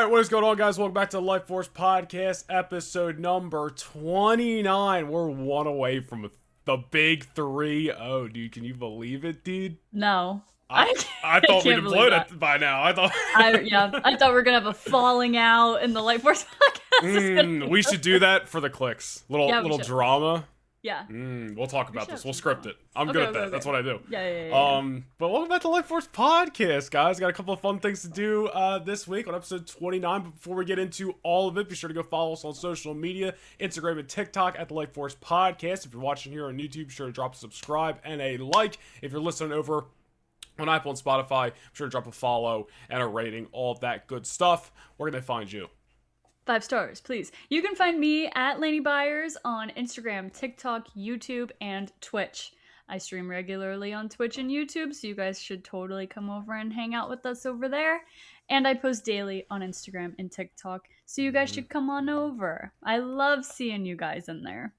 Alright, what is going on, guys? Welcome back to the Lightforce Podcast, episode number 29. We're one away from the big 3-0, dude. Can you believe it, dude? No. I thought we'd can't believe implode that. it by now. I thought I thought we were gonna have a falling out in the Lightforce podcast. we should do that for the clicks. Little should. drama. Yeah. We'll talk about this. We'll have script some it. I'm good at that. That's what I do. Yeah. But welcome back to the Lightforce Podcast, guys. Got a couple of fun things to do this week on episode 29. But before we get into all of it, be sure to go follow us on social media, Instagram and TikTok at the Lightforce Podcast. If you're watching here on YouTube, be sure to drop a subscribe and a like. If you're listening over on Apple and Spotify, be sure to drop a follow and a rating, all of that good stuff. Where can they find you? 5 stars, please. You can find me at Laney Byers on Instagram, TikTok, YouTube, and Twitch. I stream regularly on Twitch and YouTube, so you guys should totally come over and hang out with us over there. And I post daily on Instagram and TikTok, so you guys should come on over. I love seeing you guys in there.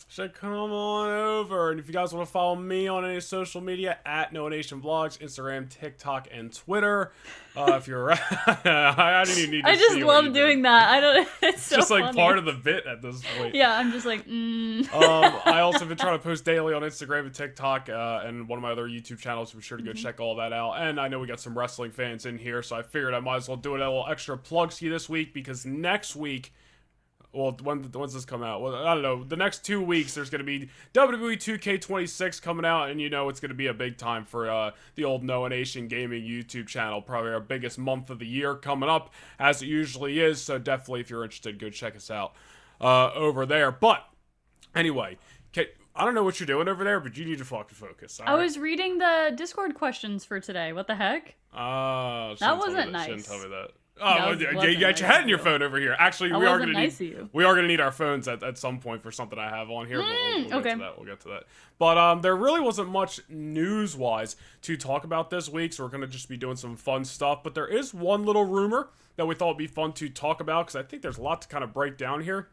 So come on over, and if you guys want to follow me on any social media, at Noah Nation Vlogs, Instagram, TikTok, and Twitter. If you're, I didn't even need to I just see what you love did. doing that. I don't. It's so just like funny. part of the bit at this point. Yeah, I'm just like. I also been trying to post daily on Instagram and TikTok, and one of my other YouTube channels. So be sure to go check all that out. And I know we got some wrestling fans in here, so I figured I might as well do a little extra plug ski this week, because next week. Well, when's this come out? Well, I don't know. The next 2 weeks, there's going to be WWE 2K26 coming out, and you know it's going to be a big time for the old Noah Nation Gaming YouTube channel. Probably our biggest month of the year coming up, as it usually is. So definitely, if you're interested, go check us out over there. But anyway, I don't know what you're doing over there, but you need to fucking focus. I was reading the Discord questions for today. What the heck? That wasn't nice. Shouldn't tell me that. Oh, you got your head in your phone over here. Actually, we are gonna need our phones at some point for something I have on here. We'll get to that. We'll get to that. But there really wasn't much news-wise to talk about this week, so we're gonna just be doing some fun stuff. But there is one little rumor that we thought would be fun to talk about, because I think there's a lot to kind of break down here.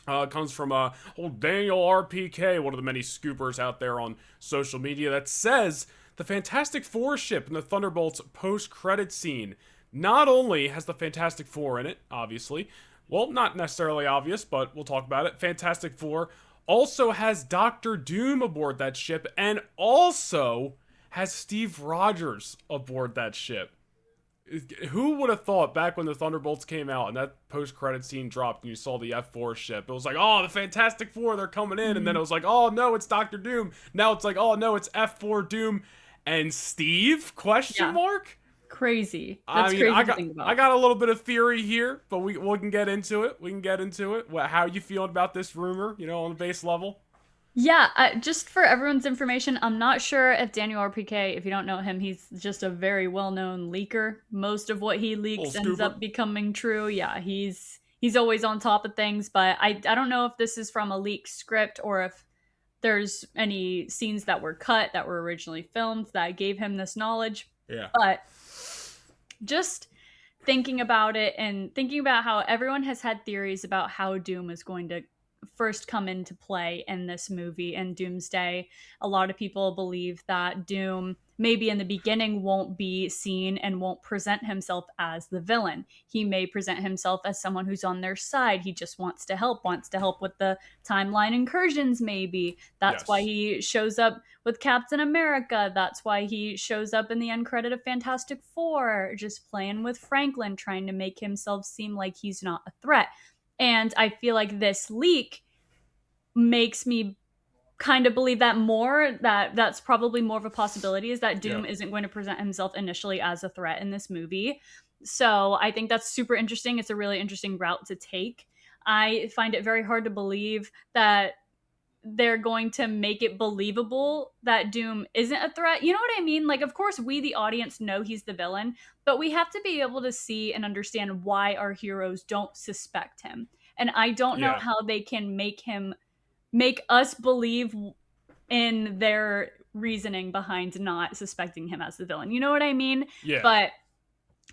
It comes from old Daniel RPK, one of the many scoopers out there on social media, that says the Fantastic Four ship in the Thunderbolts post-credit scene not only has the Fantastic Four in it, obviously. Well, not necessarily obvious, but we'll talk about it. Fantastic Four also has Doctor Doom aboard that ship, and also has Steve Rogers aboard that ship. Who would have thought back when the Thunderbolts came out and that post-credit scene dropped and you saw the F4 ship, it was like, oh, the Fantastic Four, they're coming in. And then it was like, oh, no, it's Doctor Doom. Now it's like, oh, no, it's F4 Doom and Steve? Question mark? Crazy. That's crazy to think about. I got a little bit of theory here, but we can get into it. How you feeling about this rumor, on the base level? Yeah, just for everyone's information, I'm not sure if Daniel RPK, if you don't know him, he's just a very well-known leaker. Most of what he leaks ends up becoming true. Yeah, he's always on top of things, but I don't know if this is from a leaked script or if there's any scenes that were cut that were originally filmed that gave him this knowledge. Yeah. But just thinking about it and thinking about how everyone has had theories about how Doom is going to first come into play in this movie in Doomsday. A lot of people believe that Doom maybe in the beginning won't be seen and won't present himself as the villain. He may present himself as someone who's on their side. He just wants to help with the timeline incursions maybe. That's why he shows up with Captain America. That's why he shows up in the end credit of Fantastic Four, just playing with Franklin, trying to make himself seem like he's not a threat. And I feel like this leak makes me kind of believe that more, that's probably more of a possibility, is that Doom isn't going to present himself initially as a threat in this movie. So I think that's super interesting. It's a really interesting route to take. I find it very hard to believe that they're going to make it believable that Doom isn't a threat. You know what I mean? Like, of course, we, the audience, know he's the villain, but we have to be able to see and understand why our heroes don't suspect him. And I don't know how they can make us believe in their reasoning behind not suspecting him as the villain. You know what I mean? Yeah. But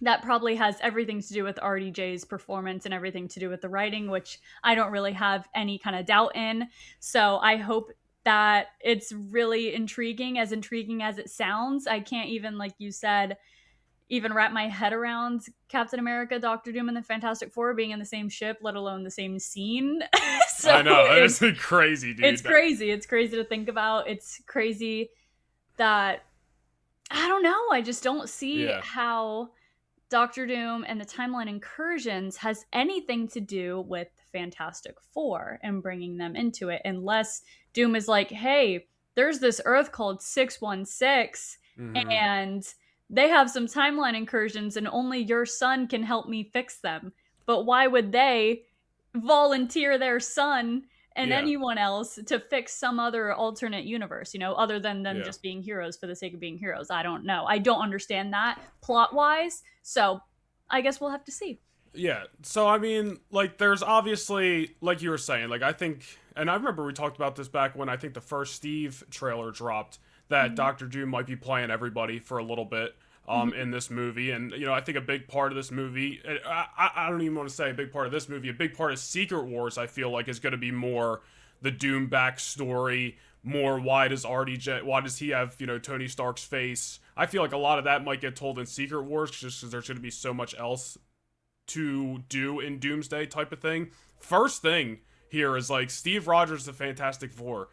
that probably has everything to do with RDJ's performance and everything to do with the writing, which I don't really have any kind of doubt in. So I hope that it's really intriguing as it sounds. I can't even, like you said, even wrap my head around Captain America, Doctor Doom, and the Fantastic Four being in the same ship, let alone the same scene. So I know, it's crazy, dude. It's crazy. It's crazy to think about. It's crazy that, I don't know, I just don't see how Doctor Doom and the timeline incursions has anything to do with Fantastic Four and bringing them into it, unless Doom is like, hey, there's this Earth called 616, and they have some timeline incursions, and only your son can help me fix them. But why would they volunteer their son and anyone else to fix some other alternate universe, other than them just being heroes for the sake of being heroes? I don't know. I don't understand that plot-wise, so I guess we'll have to see. Yeah, so I mean, like, there's obviously, like you were saying, like, I think, and I remember we talked about this back when I think the first Steve trailer dropped, that Doctor Doom might be playing everybody for a little bit in this movie. And, I think a big part of this movie, I don't even want to say a big part of this movie, a big part of Secret Wars, I feel like, is going to be more the Doom backstory, more why does he have, Tony Stark's face. I feel like a lot of that might get told in Secret Wars, just because there's going to be so much else to do in Doomsday type of thing. First thing here is, like, Steve Rogers, the Fantastic Four.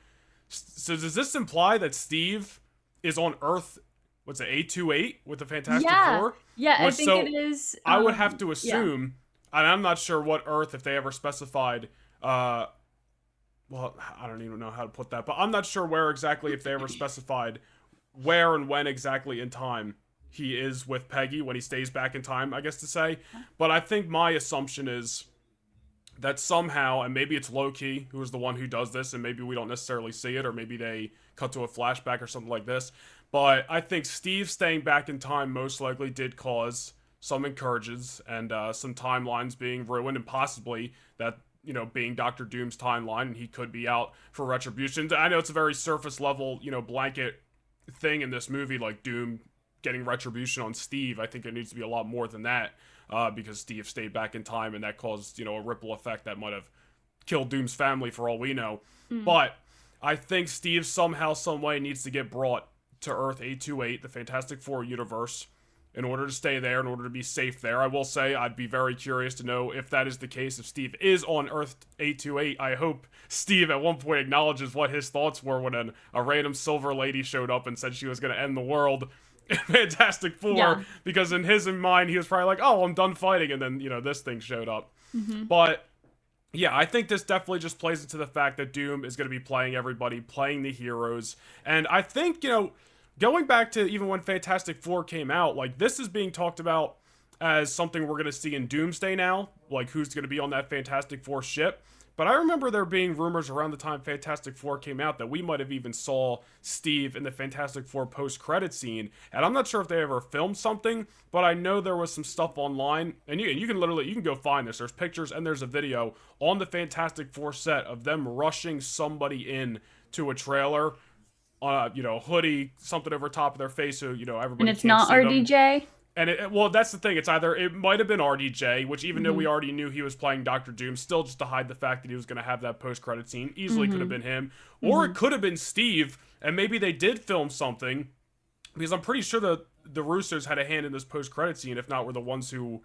So does this imply that Steve is on Earth, what's it, 828 with the Fantastic Four? Yeah, I think it is. I would have to assume, and I'm not sure what Earth, if they ever specified, well, I don't even know how to put that, but I'm not sure where exactly, if they ever specified where and when exactly in time he is with Peggy, when he stays back in time, I guess to say. But I think my assumption is that somehow, and maybe it's Loki who is the one who does this, and maybe we don't necessarily see it, or maybe they cut to a flashback or something like this, but I think Steve staying back in time most likely did cause some incursions and some timelines being ruined, and possibly that, being Doctor Doom's timeline, and he could be out for retribution. I know it's a very surface level, blanket thing in this movie, like Doom getting retribution on Steve. I think it needs to be a lot more than that, because Steve stayed back in time, and that caused, a ripple effect that might have killed Doom's family for all we know. But I think Steve somehow, some way needs to get brought to Earth 828, the Fantastic Four universe, in order to stay there, in order to be safe there. I will say I'd be very curious to know if that is the case, if Steve is on Earth 828. I hope Steve at one point acknowledges what his thoughts were when a random silver lady showed up and said she was going to end the world in Fantastic Four, because in his mind he was probably like, oh, I'm done fighting, and then, this thing showed up. But yeah, I think this definitely just plays into the fact that Doom is going to be playing everybody, playing the heroes. And I think, going back to even when Fantastic Four came out, like, this is being talked about as something we're going to see in Doomsday now, like who's going to be on that Fantastic Four ship. But I remember there being rumors around the time Fantastic Four came out that we might have even saw Steve in the Fantastic Four post-credit scene. And I'm not sure if they ever filmed something, but I know there was some stuff online. And you can go find this. There's pictures and there's a video on the Fantastic Four set of them rushing somebody in to a trailer, hoodie, something over top of their face, so, everybody. And it's not RDJ? And that's the thing. It might have been RDJ, which even though we already knew he was playing Doctor Doom, still just to hide the fact that he was going to have that post-credit scene, easily could have been him. Or it could have been Steve, and maybe they did film something, because I'm pretty sure the Russos had a hand in this post-credit scene, if not were the ones who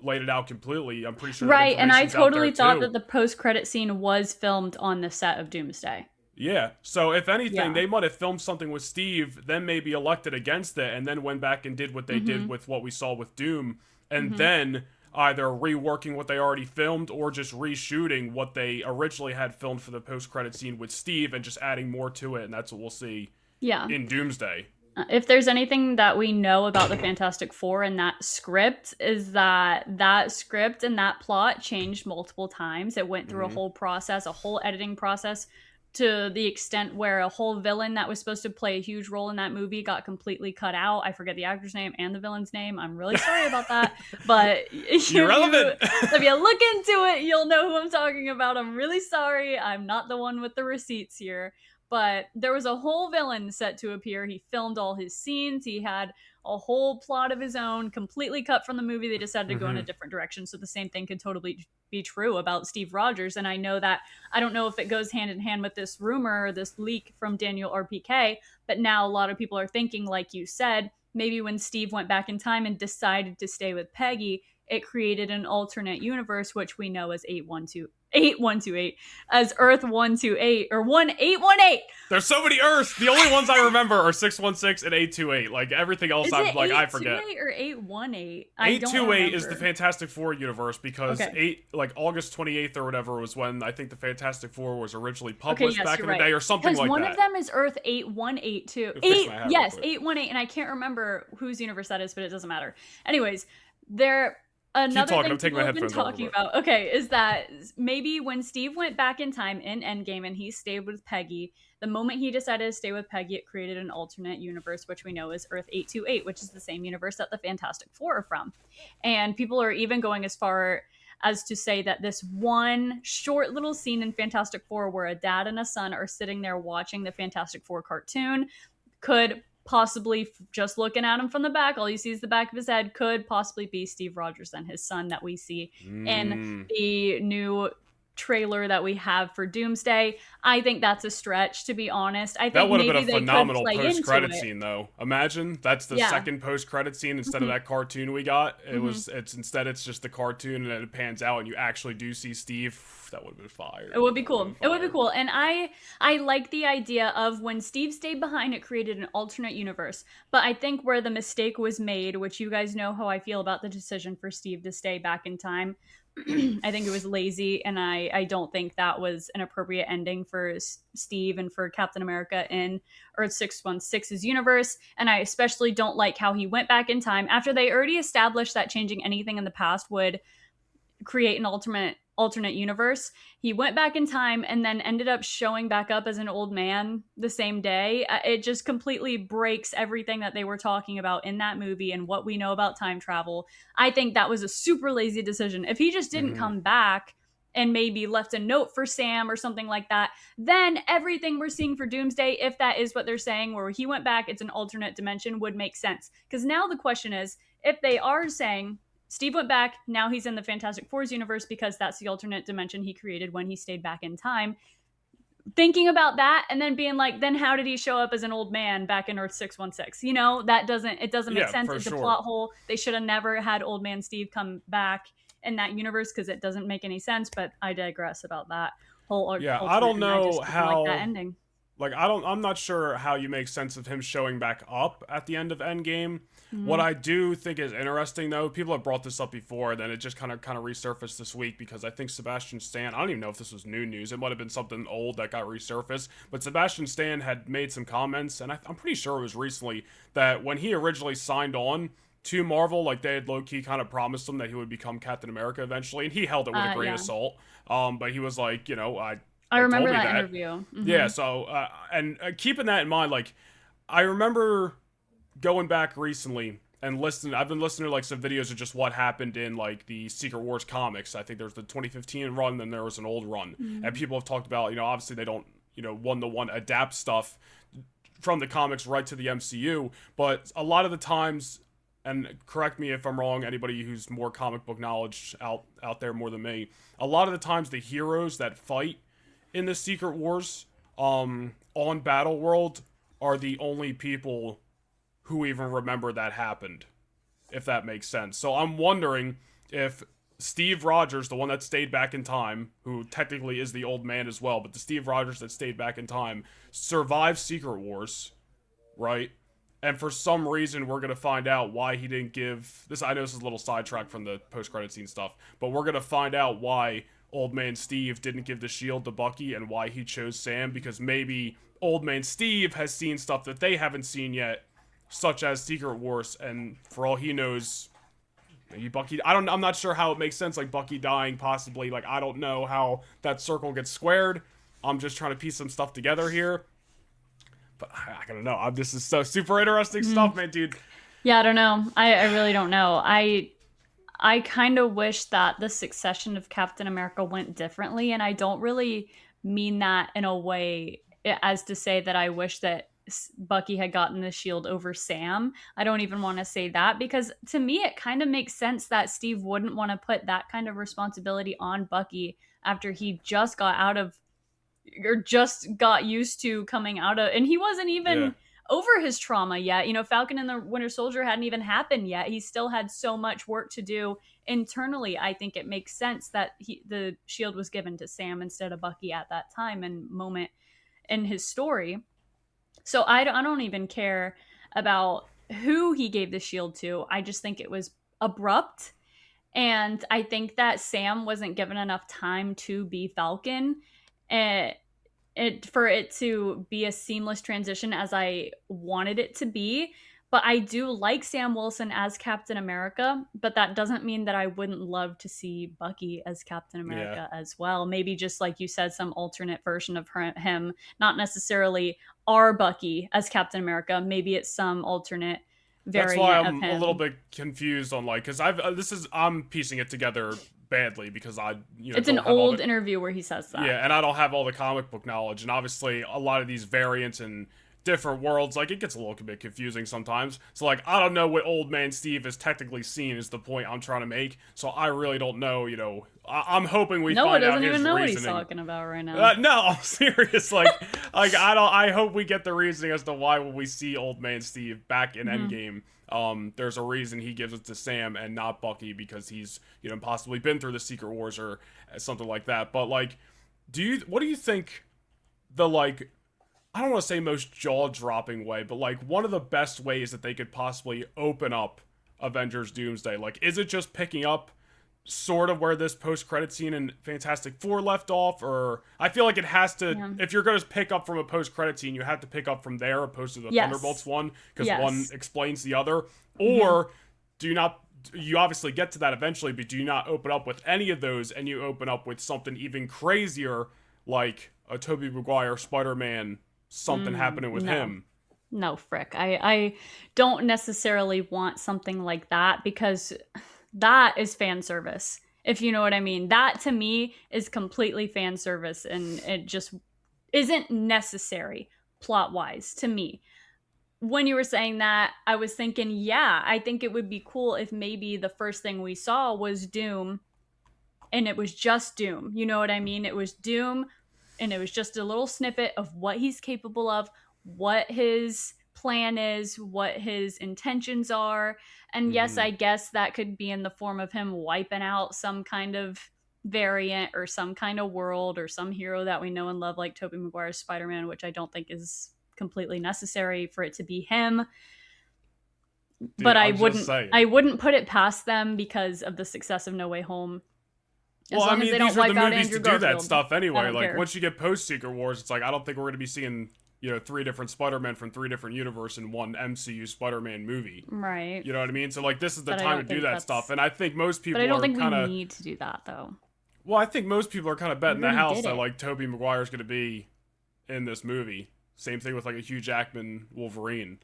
laid it out completely. I'm pretty sure. Right, and I totally thought that the post-credit scene was filmed on the set of Doomsday. Yeah, so if anything, they might have filmed something with Steve, then maybe elected against it, and then went back and did what they did with what we saw with Doom, and then either reworking what they already filmed or just reshooting what they originally had filmed for the post-credit scene with Steve and just adding more to it, and that's what we'll see in Doomsday. If there's anything that we know about the Fantastic Four and that script, is that script and that plot changed multiple times. It went through a whole process, a whole editing process, to the extent where a whole villain that was supposed to play a huge role in that movie got completely cut out. I forget the actor's name and the villain's name. I'm really sorry about that. But if you look into it, you'll know who I'm talking about. I'm really sorry. I'm not the one with the receipts here. But there was a whole villain set to appear. He filmed all his scenes. He had a whole plot of his own, completely cut from the movie. They decided to go in a different direction. So the same thing could totally be true about Steve Rogers. And I don't know if it goes hand in hand with this rumor or this leak from Daniel RPK, but now a lot of people are thinking, like you said, maybe when Steve went back in time and decided to stay with Peggy, it created an alternate universe, which we know as 8128 as Earth 128 or 1818. There's so many Earths. The only ones I remember are 616 and 828. Like everything else, I forget. 828 or 818? 828 is the Fantastic Four universe because August 28th or whatever was when I think the Fantastic Four was originally published back in the day or something like that. Because one of them is Earth 818 too. 818, and I can't remember whose universe that is, but it doesn't matter. Anyways, another thing people have been talking about, is that maybe when Steve went back in time in Endgame and he stayed with Peggy, the moment he decided to stay with Peggy, it created an alternate universe, which we know is Earth 828, which is the same universe that the Fantastic Four are from. And people are even going as far as to say that this one short little scene in Fantastic Four where a dad and a son are sitting there watching the Fantastic Four cartoon could possibly, just looking at him from the back, all you see is the back of his head, could possibly be Steve Rogers and his son that we see in the new trailer that we have for Doomsday. I think that's a stretch, to be honest. I think that would have been a phenomenal post-credit scene, though. Imagine that's the second post-credit scene instead of that cartoon we got. It's just the cartoon and then it pans out and you actually do see Steve. That would have been fire. It would be cool. It would be cool. And I like the idea of when Steve stayed behind, it created an alternate universe. But I think where the mistake was made, which you guys know how I feel about the decision for Steve to stay back in time, I think it was lazy, and I don't think that was an appropriate ending for Steve and for Captain America in Earth 616's universe. And I especially don't like how he went back in time after they already established that changing anything in the past would create an alternate universe. He went back in time and then ended up showing back up as an old man the same day. It just completely breaks everything that they were talking about in that movie and what we know about time travel. I think that was a super lazy decision. If he just didn't come back and maybe left a note for Sam or something like that, then everything we're seeing for Doomsday, if that is what they're saying, where he went back, it's an alternate dimension, would make sense. Because now the question is, if they are saying Steve went back, now he's in the Fantastic Four's universe because that's the alternate dimension he created when he stayed back in time. Thinking about that and then being like, then how did he show up as an old man back in Earth 616? You know, it doesn't make sense. It's a plot hole. They should have never had old man Steve come back in that universe because it doesn't make any sense, but I digress about that whole I don't know how like that ending. I'm not sure how you make sense of him showing back up at the end of Endgame. What I do think is interesting, though, people have brought this up before, and then it just kind of resurfaced this week because I think Sebastian Stan, I don't even know if this was new news, it might have been something old that got resurfaced, but Sebastian Stan had made some comments, and I'm pretty sure it was recently, that when he originally signed on to Marvel, like they had low-key kind of promised him that he would become Captain America eventually, and he held it with a grain of salt, but he was like, you know, I remember that interview. Yeah, so, and keeping that in mind, like, I remember going back recently and listening, I've been listening to, like, some videos of just what happened in, like, the Secret Wars comics. I think there's the 2015 run, then there was an old run. And people have talked about, you know, obviously they don't, you know, one-to-one adapt stuff from the comics right to the MCU, but a lot of the times, and correct me if I'm wrong, anybody who's more comic book knowledge out there more than me, a lot of the times the heroes that fight in the Secret Wars on Battle World are the only people who even remember that happened, if that makes sense. So I'm wondering if Steve Rogers, the one that stayed back in time, who technically is the old man as well, but the Steve Rogers that stayed back in time, survived Secret Wars, right? And for some reason, we're going to find out why he didn't give... I know this is a little sidetrack from the post-credit scene stuff, but we're going to find out why Old Man Steve didn't give the shield to Bucky and why he chose Sam, because maybe Old Man Steve has seen stuff that they haven't seen yet, such as Secret Wars, and for all he knows, maybe Bucky... I'm not sure how it makes sense, like Bucky dying, possibly. Like, I don't know how that circle gets squared. I'm just trying to piece some stuff together here. But I don't know. This is so super interesting stuff, man, dude. Yeah, I don't know. I really don't know. I kind of wish that the succession of Captain America went differently, and I don't really mean that in a way as to say that I wish that Bucky had gotten the shield over Sam. I don't even want to say that, because to me it kind of makes sense that Steve wouldn't want to put that kind of responsibility on Bucky after he just got out of, or just got used to coming out of, and he wasn't even over his trauma yet. Falcon and the Winter Soldier hadn't even happened yet. He still had so much work to do internally. I think it makes sense that the shield was given to Sam instead of Bucky at that time and moment in his story. So I don't even care about who he gave the shield to. I just think it was abrupt. And I think that Sam wasn't given enough time to be Falcon. For it to be a seamless transition as I wanted it to be. But I do like Sam Wilson as Captain America, but that doesn't mean that I wouldn't love to see Bucky as Captain America as well. Maybe just like you said, some alternate version of him, not necessarily our Bucky as Captain America. Maybe it's some alternate variant. That's why I'm a little bit confused on because I'm piecing it together badly because it's an old interview where he says that. Yeah, and I don't have all the comic book knowledge, and obviously a lot of these variants and different worlds, it gets a little bit confusing sometimes. So I don't know what Old Man Steve is technically seen is the point I'm trying to make. So I really don't know. I'm hoping we find out his reasoning. No, doesn't even know what he's talking about right now. No, I'm serious. I hope we get the reasoning as to why when we see Old Man Steve back in Endgame. There's a reason he gives it to Sam and not Bucky because he's possibly been through the Secret Wars or something like that. But what do you think the I don't want to say most jaw-dropping way, but one of the best ways that they could possibly open up Avengers Doomsday? Is it just picking up sort of where this post-credit scene in Fantastic Four left off? Or I feel like it has to, if you're going to pick up from a post-credit scene, you have to pick up from there opposed to the Thunderbolts one, because one explains the other. Or do you not, you obviously get to that eventually, but do you not open up with any of those and you open up with something even crazier like a Tobey Maguire Spider-Man, something happening with him? No, frick. I don't necessarily want something like that because that is fan service, if you know what I mean. That to me is completely fan service and it just isn't necessary plot-wise to me. When you were saying that, I was thinking, I think it would be cool if maybe the first thing we saw was Doom and it was just Doom. You know what I mean? It was Doom and it was just a little snippet of what he's capable of, what his plan is, what his intentions are. And yes, I guess that could be in the form of him wiping out some kind of variant or some kind of world or some hero that we know and love like Tobey Maguire's Spider-Man, which I don't think is completely necessary for it to be him. But I wouldn't put it past them because of the success of No Way Home. These are the movies to do that stuff anyway. Once you get post-Secret Wars, it's I don't think we're going to be seeing 3 different Spider-Men from 3 different universes in one MCU Spider-Man movie. Right. You know what I mean? So this is the time to do that stuff. And I think most people But I don't think we need to do that though. Well, I think most people are kind of betting the house that Tobey Maguire's going to be in this movie. Same thing with a Hugh Jackman Wolverine.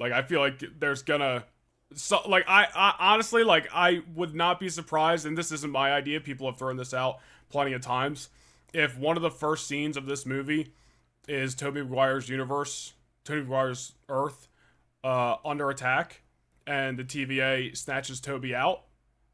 I feel like there's gonna I honestly I would not be surprised, and this isn't my idea, people have thrown this out plenty of times, if one of the first scenes of this movie is Tobey Maguire's universe, Tobey Maguire's Earth, under attack, and the TVA snatches Tobey out,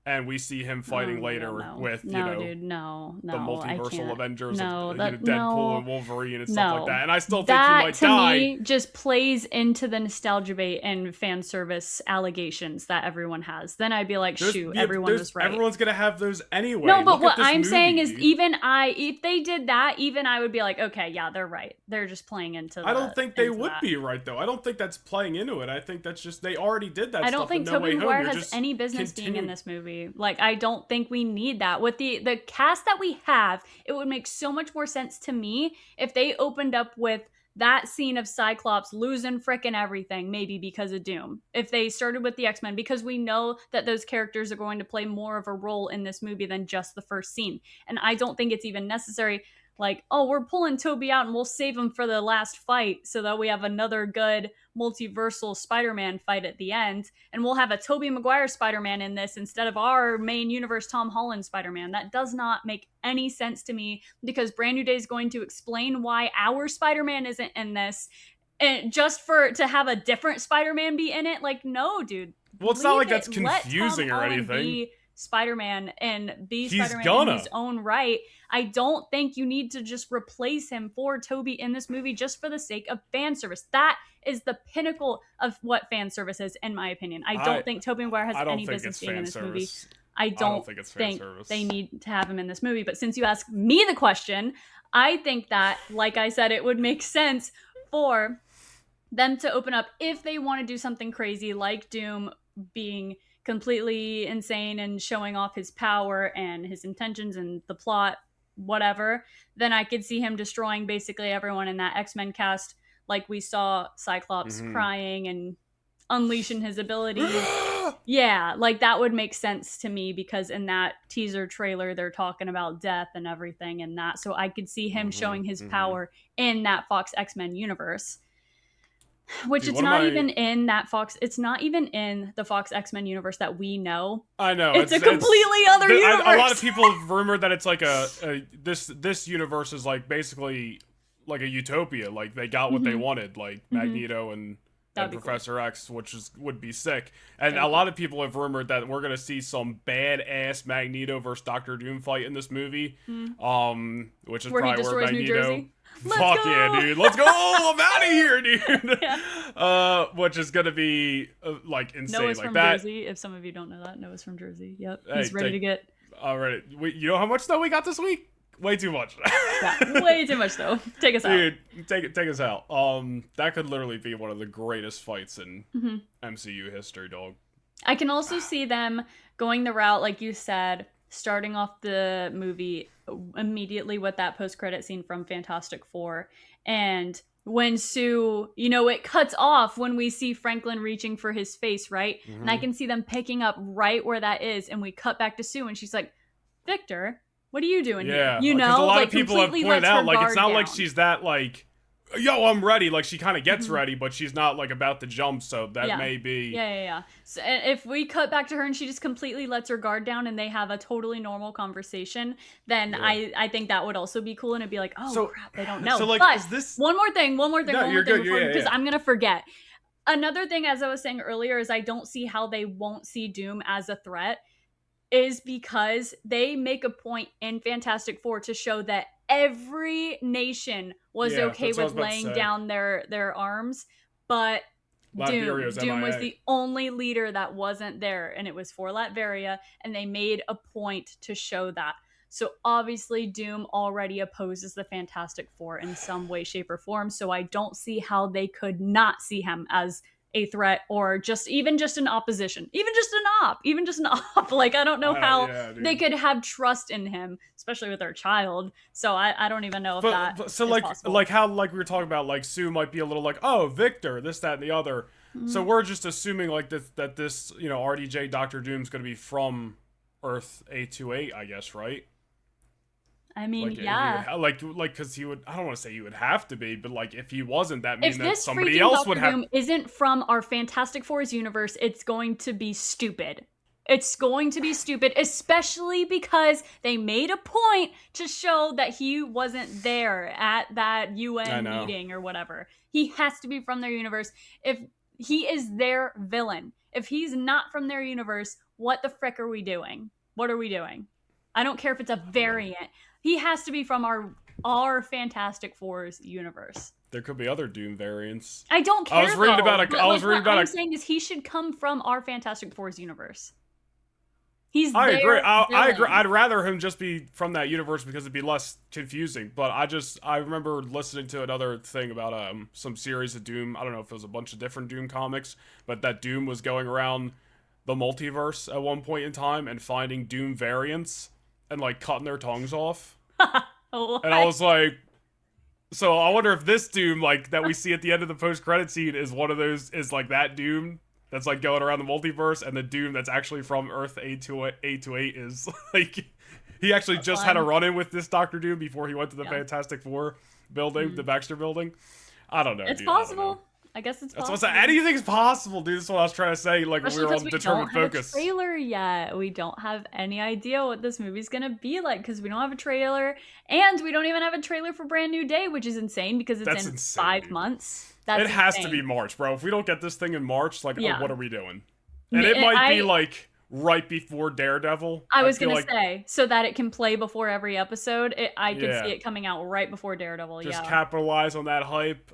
and we see him fighting later with the multiversal Avengers of Deadpool and Wolverine and stuff like that. And I still think he might die. That to me just plays into the nostalgia bait and fan service allegations that everyone has. Then I'd be like, everyone was right. Everyone's gonna have those anyway. No, but what I'm saying is, if they did that, even I would be like, okay, yeah, they're right. They're just playing into. I don't think they would be right though. I don't think that's playing into it. I think that's just they already did that. I don't think Tobey Maguire has any business being in this movie. I don't think we need that. With the cast that we have, it would make so much more sense to me if they opened up with that scene of Cyclops losing frickin' everything, maybe because of Doom. If they started with the X-Men, because we know that those characters are going to play more of a role in this movie than just the first scene. And I don't think it's even necessary, we're pulling Tobey out and we'll save him for the last fight so that we have another good multiversal Spider-Man fight at the end. And we'll have a Tobey Maguire Spider-Man in this instead of our main universe Tom Holland Spider-Man. That does not make any sense to me because Brand New Day is going to explain why our Spider-Man isn't in this. And just to have a different Spider-Man be in it? No, dude. Well, it's not like that's confusing or anything. Spider-Man and be Spider-Man in his own right. I don't think you need to just replace him for Tobey in this movie just for the sake of fan service. That is the pinnacle of what fan service is, in my opinion. I don't think Tobey Maguire has any business being in this movie. I don't think they need to have him in this movie. But since you asked me the question, I think that, like I said, it would make sense for them to open up if they want to do something crazy like Doom being completely insane and showing off his power and his intentions and the plot, whatever, then I could see him destroying basically everyone in that X-Men cast, like we saw Cyclops crying and unleashing his abilities. Yeah, like that would make sense to me because in that teaser trailer they're talking about death and everything and that, so I could see him showing his power in that Fox X-Men universe. Which it's not even in that Fox. It's not even in the Fox X-Men universe that we know. I know it's a completely other universe. A lot of people have rumored that it's like this universe is like basically like a utopia. Like they got what they wanted, like Magneto and Professor X, which would be sick. And a lot of people have rumored that we're gonna see some badass Magneto versus Doctor Doom fight in this movie. Which is where probably where Magneto. Fuck yeah, dude! Let's go! I'm out of here, dude. Yeah. Which is gonna be like insane. Noah's like from that. Jersey. If some of you don't know that, Noah's from Jersey. Yep, he's ready to get. All right, you know how much snow we got this week? Way too much. Yeah, way too much though. Take us out, dude. Take us out. That could literally be one of the greatest fights in MCU history, dog. I can also see them going the route, like you said, starting off the movie immediately with that post-credit scene from Fantastic Four. And when Sue, it cuts off when we see Franklin reaching for his face, right? And I can see them picking up right where that is. And we cut back to Sue and she's like, Victor, what are you doing here? A lot of people have pointed out, like, it's not like she's that, like, yo, I'm ready. Like, she kind of gets ready, but she's not, like, about to jump, so that may be... Yeah. So if we cut back to her and she just completely lets her guard down and they have a totally normal conversation, then I think that would also be cool, and it'd be like, crap, they don't know. So, like, but is this... One more thing because I'm going to forget. Another thing, as I was saying earlier, is I don't see how they won't see Doom as a threat, is because they make a point in Fantastic Four to show that every nation was okay with laying down their arms, but Doom was the only leader that wasn't there, and it was for Latveria, and they made a point to show that. So obviously Doom already opposes the Fantastic Four in some way, shape, or form, so I don't see how they could not see him as a threat, or even just an opposition, even just an op. Like, I don't know how they could have trust in him, especially with their child. So I don't even know if that is possible. Like how, like we were talking about, like Sue might be a little like, oh, Victor, this, that, and the other. So we're just assuming like that this RDJ Doctor Doom's going to be from Earth 828, I guess, right? I mean, like, because he would, I don't want to say he would have to be, but like, if he wasn't, that means that somebody else would have. If this freaking Doctor Doom isn't from our Fantastic Four's universe, it's going to be stupid. It's going to be stupid, especially because they made a point to show that he wasn't there at that UN meeting or whatever. He has to be from their universe. If he is their villain, if he's not from their universe, what the frick are we doing? What are we doing? I don't care if it's a variant. He has to be from our Fantastic Four's universe. There could be other Doom variants. I don't care. I was reading about what I'm saying is he should come from our Fantastic Four's universe. I agree. I'd rather him just be from that universe because it'd be less confusing. But I remember listening to another thing about some series of Doom. I don't know if it was a bunch of different Doom comics, but that Doom was going around the multiverse at one point in time and finding Doom variants and like cutting their tongues off. And I was like, so I wonder if this Doom, like, that we see at the end of the post-credit scene is one of those, is like that Doom that's like going around the multiverse, and the Doom that's actually from Earth 828 is like, he actually just had a run-in with this Doctor Doom before he went to the Fantastic Four building, the Baxter building. I don't know. It's possible. I guess it's possible. That's what anything's possible, dude. That's what I was trying to say. Like, especially we were on determined focus. We don't have a trailer yet. We don't have any idea what this movie's gonna be like because we don't have a trailer, and we don't even have a trailer for Brand New Day, which is insane because it's in 5 months. It has to be March, bro. If we don't get this thing in March, like, what are we doing? And it might be like right before Daredevil. I was gonna say, so that it can play before every episode. I could see it coming out right before Daredevil. Just capitalize on that hype.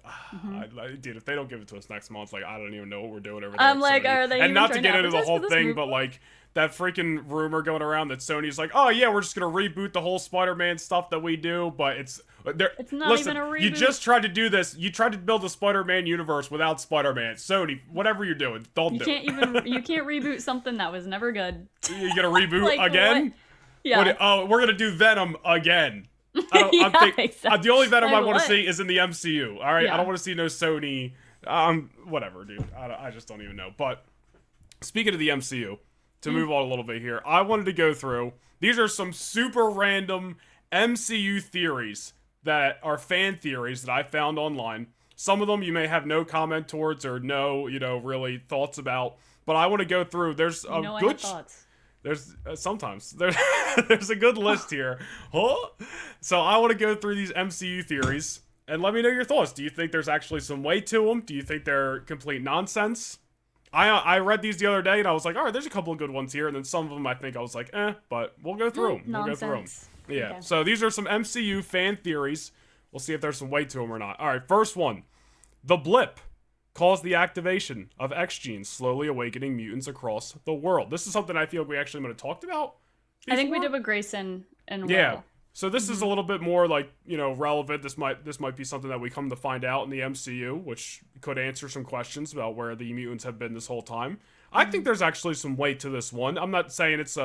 Dude, if they don't give it to us next month, like I don't even know what we're doing over there. I'm like, are they? And not to get into the whole thing, but like that freaking rumor going around that Sony's like, oh yeah, we're just gonna reboot the whole Spider-Man stuff that we do, but it's not even a reboot. You just tried to do this. You tried to build a Spider-Man universe without Spider-Man. Sony, whatever you're doing, don't do it. You can't reboot something that was never good. You're gonna reboot again? What? Yeah. We're gonna do Venom again. Exactly. The only Venom I want to see is in the MCU. All right, yeah. I don't want to see no Sony. Whatever, dude. I just don't even know. But speaking of the MCU, to move on a little bit here, I wanted to go through. These are some super random MCU theories that are fan theories that I found online. Some of them you may have no comment towards or no, really thoughts about. But I want to go through. There's a good. I have thoughts. There's sometimes there's a good list here. So I want to go through these MCU theories and let me know your thoughts. Do you think there's actually some weight to them? Do you think they're complete nonsense? I read these the other day and I was like, all right, there's a couple of good ones here, and then some of them I think I was like, but we'll go through them. We'll go through them. Yeah. Okay. So these are some MCU fan theories. We'll see if there's some weight to them or not. All right, first one: the blip caused the activation of X genes, slowly awakening mutants across the world. This is something I feel like we actually might have talked about before. I think we did with Grayson and Will. Yeah. So this is a little bit more like, relevant. This might be something that we come to find out in the MCU, which could answer some questions about where the mutants have been this whole time. I think there's actually some weight to this one. I'm not saying it's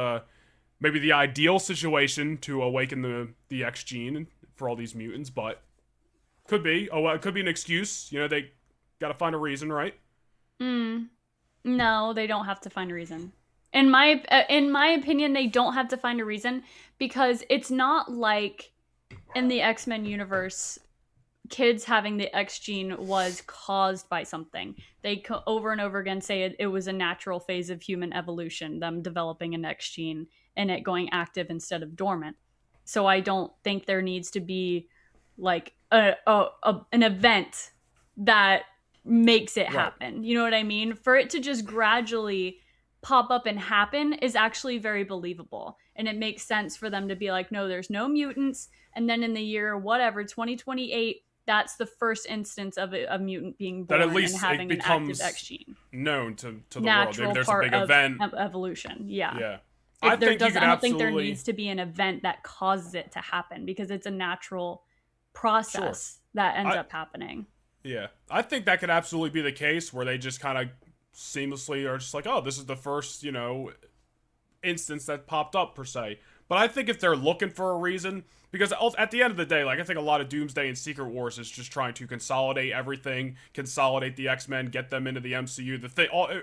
maybe the ideal situation to awaken the X gene for all these mutants, but could be. It could be an excuse. They got to find a reason, right? No, they don't have to find a reason. In my opinion, they don't have to find a reason, because it's not like in the X-Men universe, kids having the X gene was caused by something. They over and over again say it was a natural phase of human evolution, them developing an X gene and it going active instead of dormant. So I don't think there needs to be like an event that makes it happen. You know what I mean? For it to just gradually pop up and happen is actually very believable, and it makes sense for them to be like, no, there's no mutants, and then in the year 2028, that's the first instance of a mutant being born that at least and having an active X gene known to the natural world. Maybe there's part a big event of evolution. Yeah. I don't think there needs to be an event that causes it to happen, because it's a natural process that ends up happening. Yeah, I think that could absolutely be the case, where they just kind of seamlessly are just like, oh, this is the first, instance that popped up per se. But I think if they're looking for a reason, because at the end of the day, like I think a lot of Doomsday and Secret Wars is just trying to consolidate everything, consolidate the X-Men, get them into the MCU.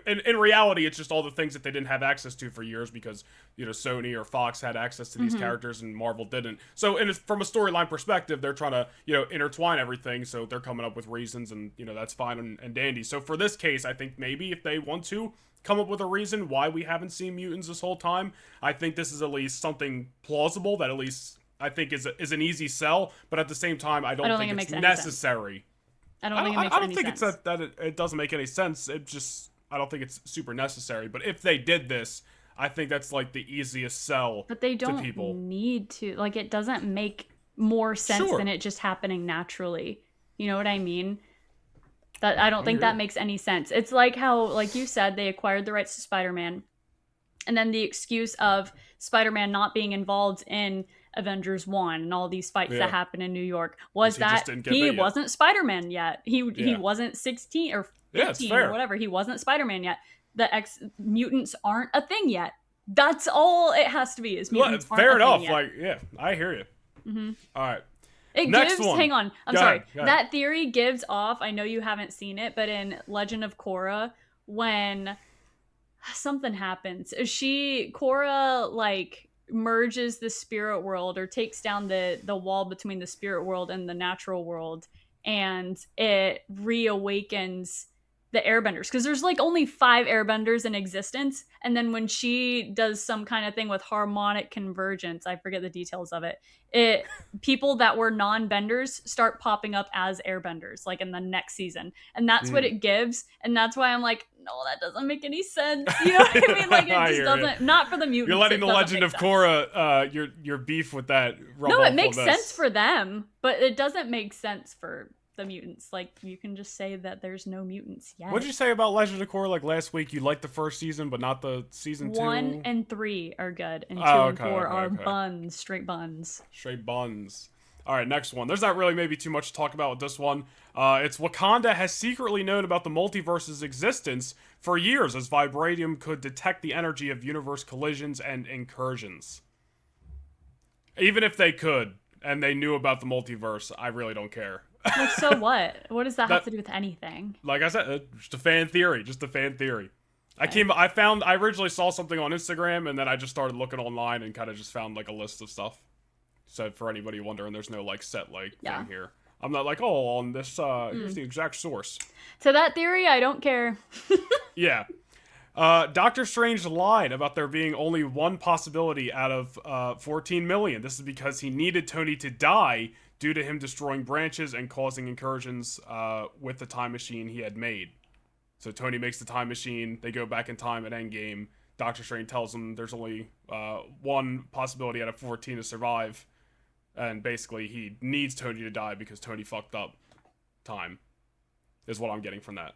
In reality, it's just all the things that they didn't have access to for years because Sony or Fox had access to these characters and Marvel didn't. So from a storyline perspective, they're trying to intertwine everything. So they're coming up with reasons, and that's fine and dandy. So for this case, I think maybe if they want to come up with a reason why we haven't seen mutants this whole time, I think this is at least something plausible that at least I think is an easy sell, but at the same time, I don't think it's necessary. I don't think it makes any sense. It's that it doesn't make any sense. I don't think it's super necessary. But if they did this, I think that's like the easiest sell. But they don't need to. Like, it doesn't make more sense than it just happening naturally. You know what I mean? That I don't think that makes any sense. It's like how, like you said, they acquired the rights to Spider-Man, and then the excuse of Spider-Man not being involved in Avengers 1 and all these fights that happen in New York was that he wasn't Spider-Man yet. He wasn't 16 or 15 or whatever. He wasn't Spider-Man yet. The X-mutants aren't a thing yet. That's all it has to be, is mutants aren't a thing enough. Yet. Like, yeah, I hear you. Mm-hmm. All right. Hang on. I'm sorry. That theory gives off, I know you haven't seen it, but in Legend of Korra, when something happens, Korra, like, merges the spirit world or takes down the wall between the spirit world and the natural world, and it reawakens the airbenders, because there's like only 5 airbenders in existence, and then when she does some kind of thing with harmonic convergence, I forget the details of it, people that were non-benders start popping up as airbenders like in the next season, and that's what it gives, and that's why I'm like, no, that doesn't make any sense, you know what I mean? Like, it just doesn't, not for the mutants. You're letting the Legend of Korra, your beef with that rub off. No, it makes sense for them, but it doesn't make sense for the mutants. Like, you can just say that there's no mutants yet. What did you say about Legend of Korra? Like last week, you liked the first season, but not the season 2. 1 and 3 are good, and 2 and 4 are buns, straight buns. Straight buns. All right, next one. There's not really maybe too much to talk about with this one. It's Wakanda has secretly known about the multiverse's existence for years, as vibranium could detect the energy of universe collisions and incursions. Even if they could, and they knew about the multiverse, I really don't care. Like, so what? What does that have to do with anything? Like I said, just a fan theory. Okay. I originally saw something on Instagram, and then I just started looking online and kind of just found like a list of stuff. So for anybody wondering, there's no like set like thing here. I'm not like, oh, on this, here's the exact source. So that theory, I don't care. Yeah. Doctor Strange lied about there being only one possibility out of 14 million. This is because he needed Tony to die due to him destroying branches and causing incursions with the time machine he had made. So Tony makes the time machine, they go back in time at Endgame. Doctor Strange tells him there's only one possibility out of 14 to survive. And basically, he needs Tony to die because Tony fucked up time, is what I'm getting from that.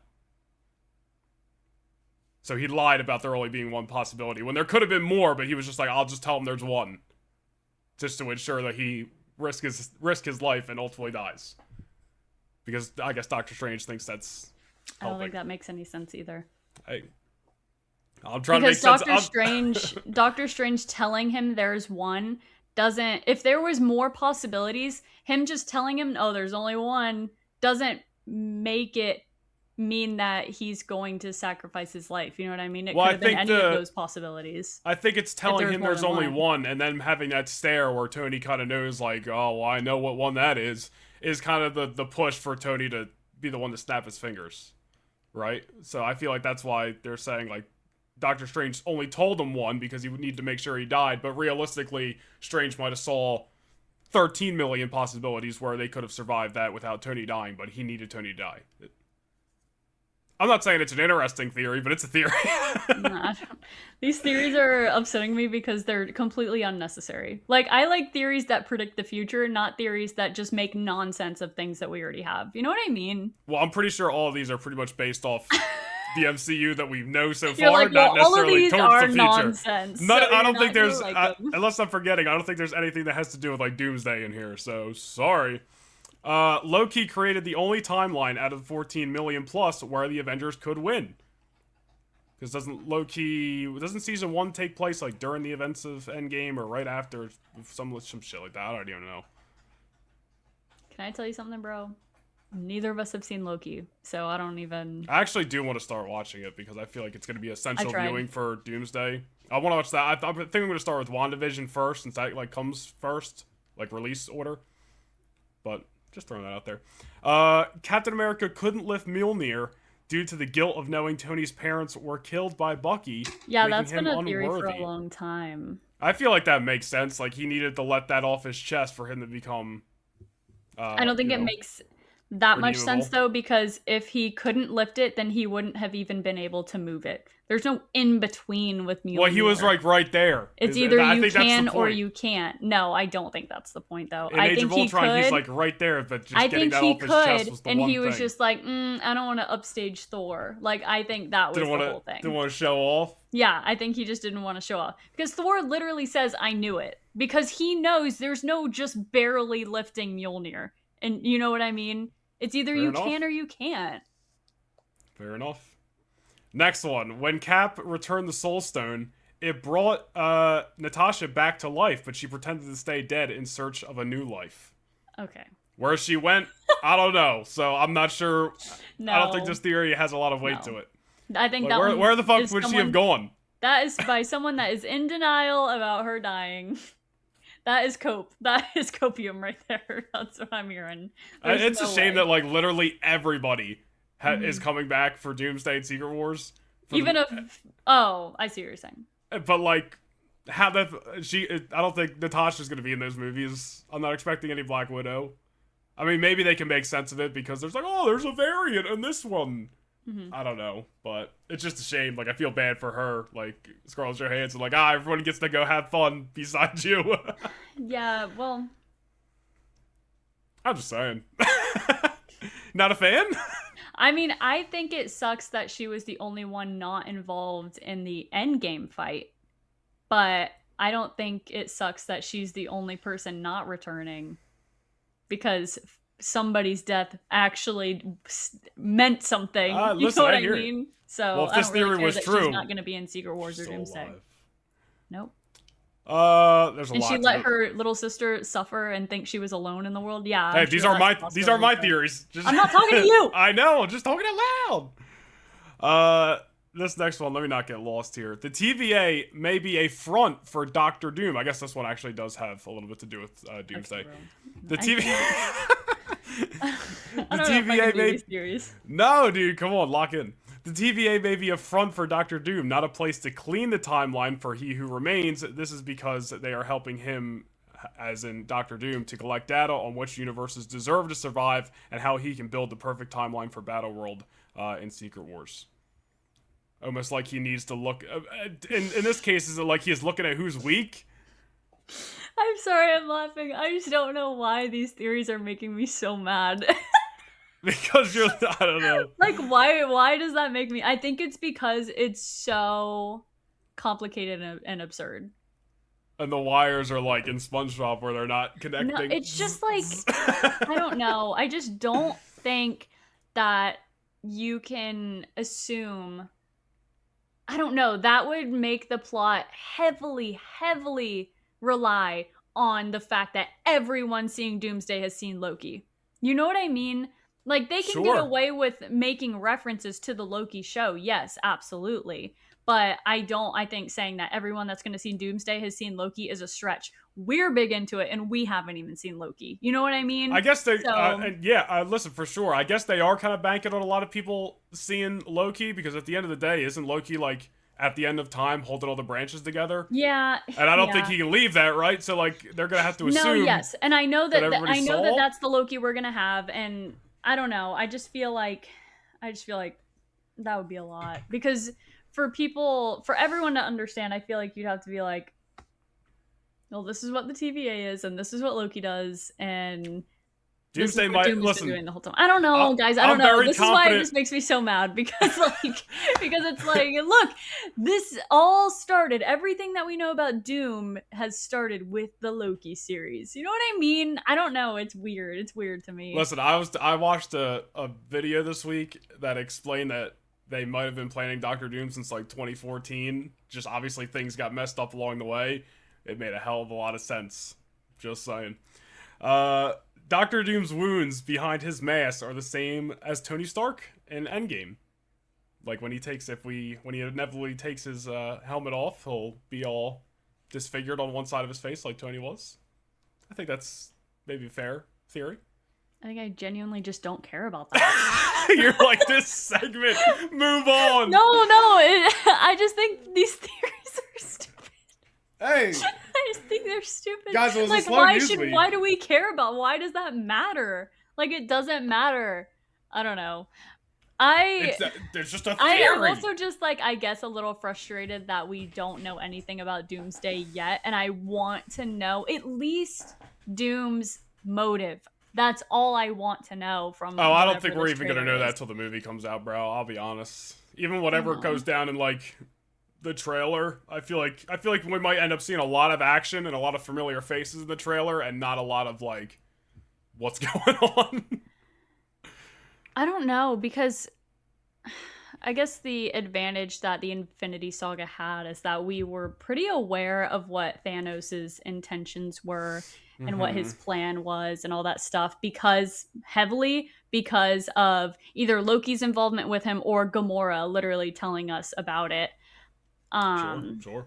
So he lied about there only being one possibility, when there could have been more, but he was just like, I'll just tell him there's one. Just to ensure that he risk his life and ultimately dies. Because I guess Doctor Strange thinks that's helping. I don't think that makes any sense either. I'm trying to make sense. Doctor Strange telling him there's one doesn't, if there was more possibilities, him just telling him, oh, there's only one, doesn't make it mean that he's going to sacrifice his life. You know what I mean? It could have been any of those possibilities. I think it's telling him there's only one, and then having that stare where Tony kind of knows, like, oh, well, I know what one that is kind of the push for Tony to be the one to snap his fingers. Right? So I feel like that's why they're saying, like, Doctor Strange only told him one because he would need to make sure he died, but realistically, Strange might have saw 13 million possibilities where they could have survived that without Tony dying, but he needed Tony to die. I'm not saying it's an interesting theory, but it's a theory. These theories are upsetting me because they're completely unnecessary. Like, I like theories that predict the future, not theories that just make nonsense of things that we already have. You know what I mean? Well, I'm pretty sure all of these are pretty much based off the MCU that we know so far, like, not necessarily towards the future. Nonsense, I don't think there's, unless I'm forgetting, I don't think there's anything that has to do with like Doomsday in here. So sorry. Loki created the only timeline out of 14 million plus where the Avengers could win. Because doesn't season 1 take place like during the events of Endgame or right after, some shit like that? I don't even know. Can I tell you something, bro? Neither of us have seen Loki, so I don't even... I actually do want to start watching it because I feel like it's going to be essential viewing for Doomsday. I want to watch that. I think I'm going to start with WandaVision first, since that like comes first, like release order. But just throwing that out there. Captain America couldn't lift Mjolnir due to the guilt of knowing Tony's parents were killed by Bucky. Yeah, that's been a theory for a long time. I feel like that makes sense. Like, he needed to let that off his chest for him to become... I don't think it makes that much sense, though, because if he couldn't lift it, then he wouldn't have even been able to move it. There's no in-between with Mjolnir. Well, he was like right there. It's either you can or you can't. No, I don't think that's the point, though. In Age of Ultron, he's like right there, but just getting that off his chest was the one thing. And he was just like, I don't want to upstage Thor. Like, I think that was the whole thing. Didn't want to show off? Yeah, I think he just didn't want to show off. Because Thor literally says, I knew it. Because he knows there's no just barely lifting Mjolnir. And you know what I mean? It's either you can or you can't. Fair enough. Next one. When Cap returned the Soul Stone, it brought Natasha back to life, but she pretended to stay dead in search of a new life. Okay. Where she went, I don't know. So I'm not sure. No. I don't think this theory has a lot of weight to it. I think where the fuck would she have gone? That is by someone that is in denial about her dying. That is cope. That is copium right there. That's what I'm hearing. It's a shame that like literally everybody is coming back for Doomsday and Secret Wars. Even if, oh, I see what you're saying. But like, I don't think Natasha's gonna be in those movies. I'm not expecting any Black Widow. I mean, maybe they can make sense of it because there's like, oh, there's a variant in this one. I don't know, but it's just a shame. Like, I feel bad for her. Like, Scarlett Johansson, like, everyone gets to go have fun besides you. Yeah, well, I'm just saying. Not a fan? I mean, I think it sucks that she was the only one not involved in the Endgame fight, but I don't think it sucks that she's the only person not returning, because somebody's death actually meant something. You know what I mean? So, well, if this theory was true, she's not going to be in Secret Wars or Doomsday. Nope. There's a lot. And she let her little sister suffer and think she was alone in the world. Yeah. Hey, these are my theories. I'm not talking to you. I know. I'm just talking out loud. This next one, let me not get lost here. The TVA may be a front for Doctor Doom. I guess this one actually does have a little bit to do with Doomsday. The TVA. The TVA may. No, dude, come on, lock in. The TVA may be a front for Doctor Doom, not a place to clean the timeline for He Who Remains. This is because they are helping him, as in Doctor Doom, to collect data on which universes deserve to survive and how he can build the perfect timeline for Battleworld in Secret Wars. Almost like he needs to look... in this case, is it like he's looking at who's weak? I'm sorry, I'm laughing. I just don't know why these theories are making me so mad. Because you're... I don't know. Like, why does that make me... I think it's because it's so complicated and absurd. And the wires are like in SpongeBob where they're not connecting. No, it's just like... I don't know. I just don't think that you can assume... I don't know. That would make the plot heavily rely on the fact that everyone seeing Doomsday has seen Loki. You know what I mean? Like, they can get away with making references to the Loki show. Yes, absolutely. But I think saying that everyone that's going to see Doomsday has seen Loki is a stretch. We're big into it, and we haven't even seen Loki. You know what I mean? I guess they, listen, for sure. I guess they are kind of banking on a lot of people seeing Loki, because at the end of the day, isn't Loki, like, at the end of time, holding all the branches together? Yeah. And I don't think he can leave that, right? So, like, they're going to have to assume... No, yes. And I know that that's the Loki we're going to have, and... I don't know. I just feel like that would be a lot, because for everyone to understand, I feel like you'd have to be like, well, this is what the TVA is, and this is what Loki does, and Doomsday might listen. Doing the whole time. I don't know, guys. I don't know. This is why it just makes me so mad, because it's like, look, this all started. Everything that we know about Doom has started with the Loki series. You know what I mean? I don't know. It's weird. It's weird to me. Listen, I watched a video this week that explained that they might have been planning Doctor Doom since like 2014. Just obviously things got messed up along the way. It made a hell of a lot of sense. Just saying. Doctor Doom's wounds behind his mask are the same as Tony Stark in Endgame. Like when he inevitably takes his helmet off, he'll be all disfigured on one side of his face like Tony was. I think that's maybe a fair theory. I think I genuinely just don't care about that. You're like, this segment, move on. No, I just think these theories are stupid. Hey, I just think they're stupid. Guys, it was like, a slow news week. Why do we care about? Why does that matter? Like, it doesn't matter. I don't know. There's just a theory. I'm also just like, I guess, a little frustrated that we don't know anything about Doomsday yet, and I want to know at least Doom's motive. That's all I want to know from. Oh, I don't think we're even gonna know that till the movie comes out, bro. I'll be honest. Even whatever goes down in like the trailer, I feel like we might end up seeing a lot of action and a lot of familiar faces in the trailer, and not a lot of like what's going on. I don't know, because I guess the advantage that the Infinity Saga had is that we were pretty aware of what Thanos' intentions were and what his plan was and all that stuff, because of either Loki's involvement with him or Gamora literally telling us about it. Sure.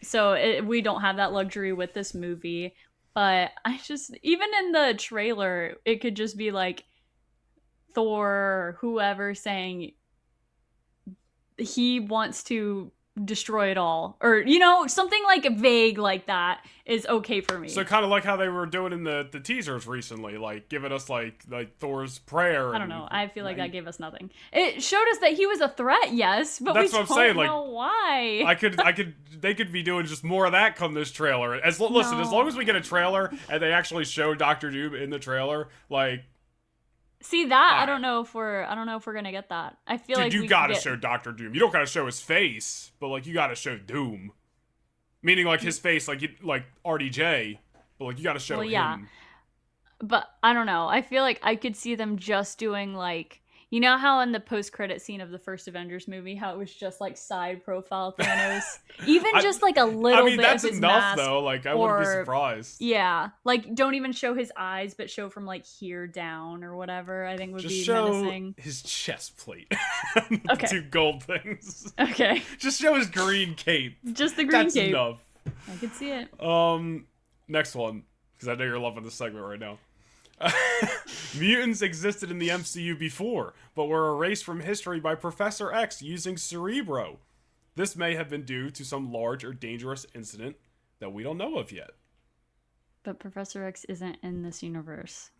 So we don't have that luxury with this movie, but I just, even in the trailer, it could just be like, Thor or whoever saying he wants to destroy it all, or something like vague like that is okay for me. So kind of like how they were doing in the teasers recently, like giving us like Thor's prayer. I don't know. I feel like that gave us nothing. It showed us that he was a threat, yes, but that's we what don't I'm saying. know why. They could be doing just more of that come this trailer. Listen, as long as we get a trailer and they actually show Doctor Doom in the trailer, like. See that? I don't know if we're gonna get that. I feel like you gotta show Doctor Doom. You don't gotta show his face, but like you gotta show Doom, meaning like his face, like RDJ, but like you gotta show him. But I don't know. I feel like I could see them just doing like, you know how in the post-credit scene of the first Avengers movie, how it was just like side profile Thanos? Even just like a little bit that's of his enough mask, though. Like I wouldn't be surprised. Yeah. Like don't even show his eyes, but show from like here down or whatever. I think would just be show menacing. His chest plate. Okay. 2 gold things. Okay. Just show his green cape. Just the green cape. That's enough. I could see it. Next one, because I know you're loving this segment right now. Mutants existed in the MCU before, but were erased from history by Professor X using Cerebro. This may have been due to some large or dangerous incident that we don't know of yet. But Professor X isn't in this universe.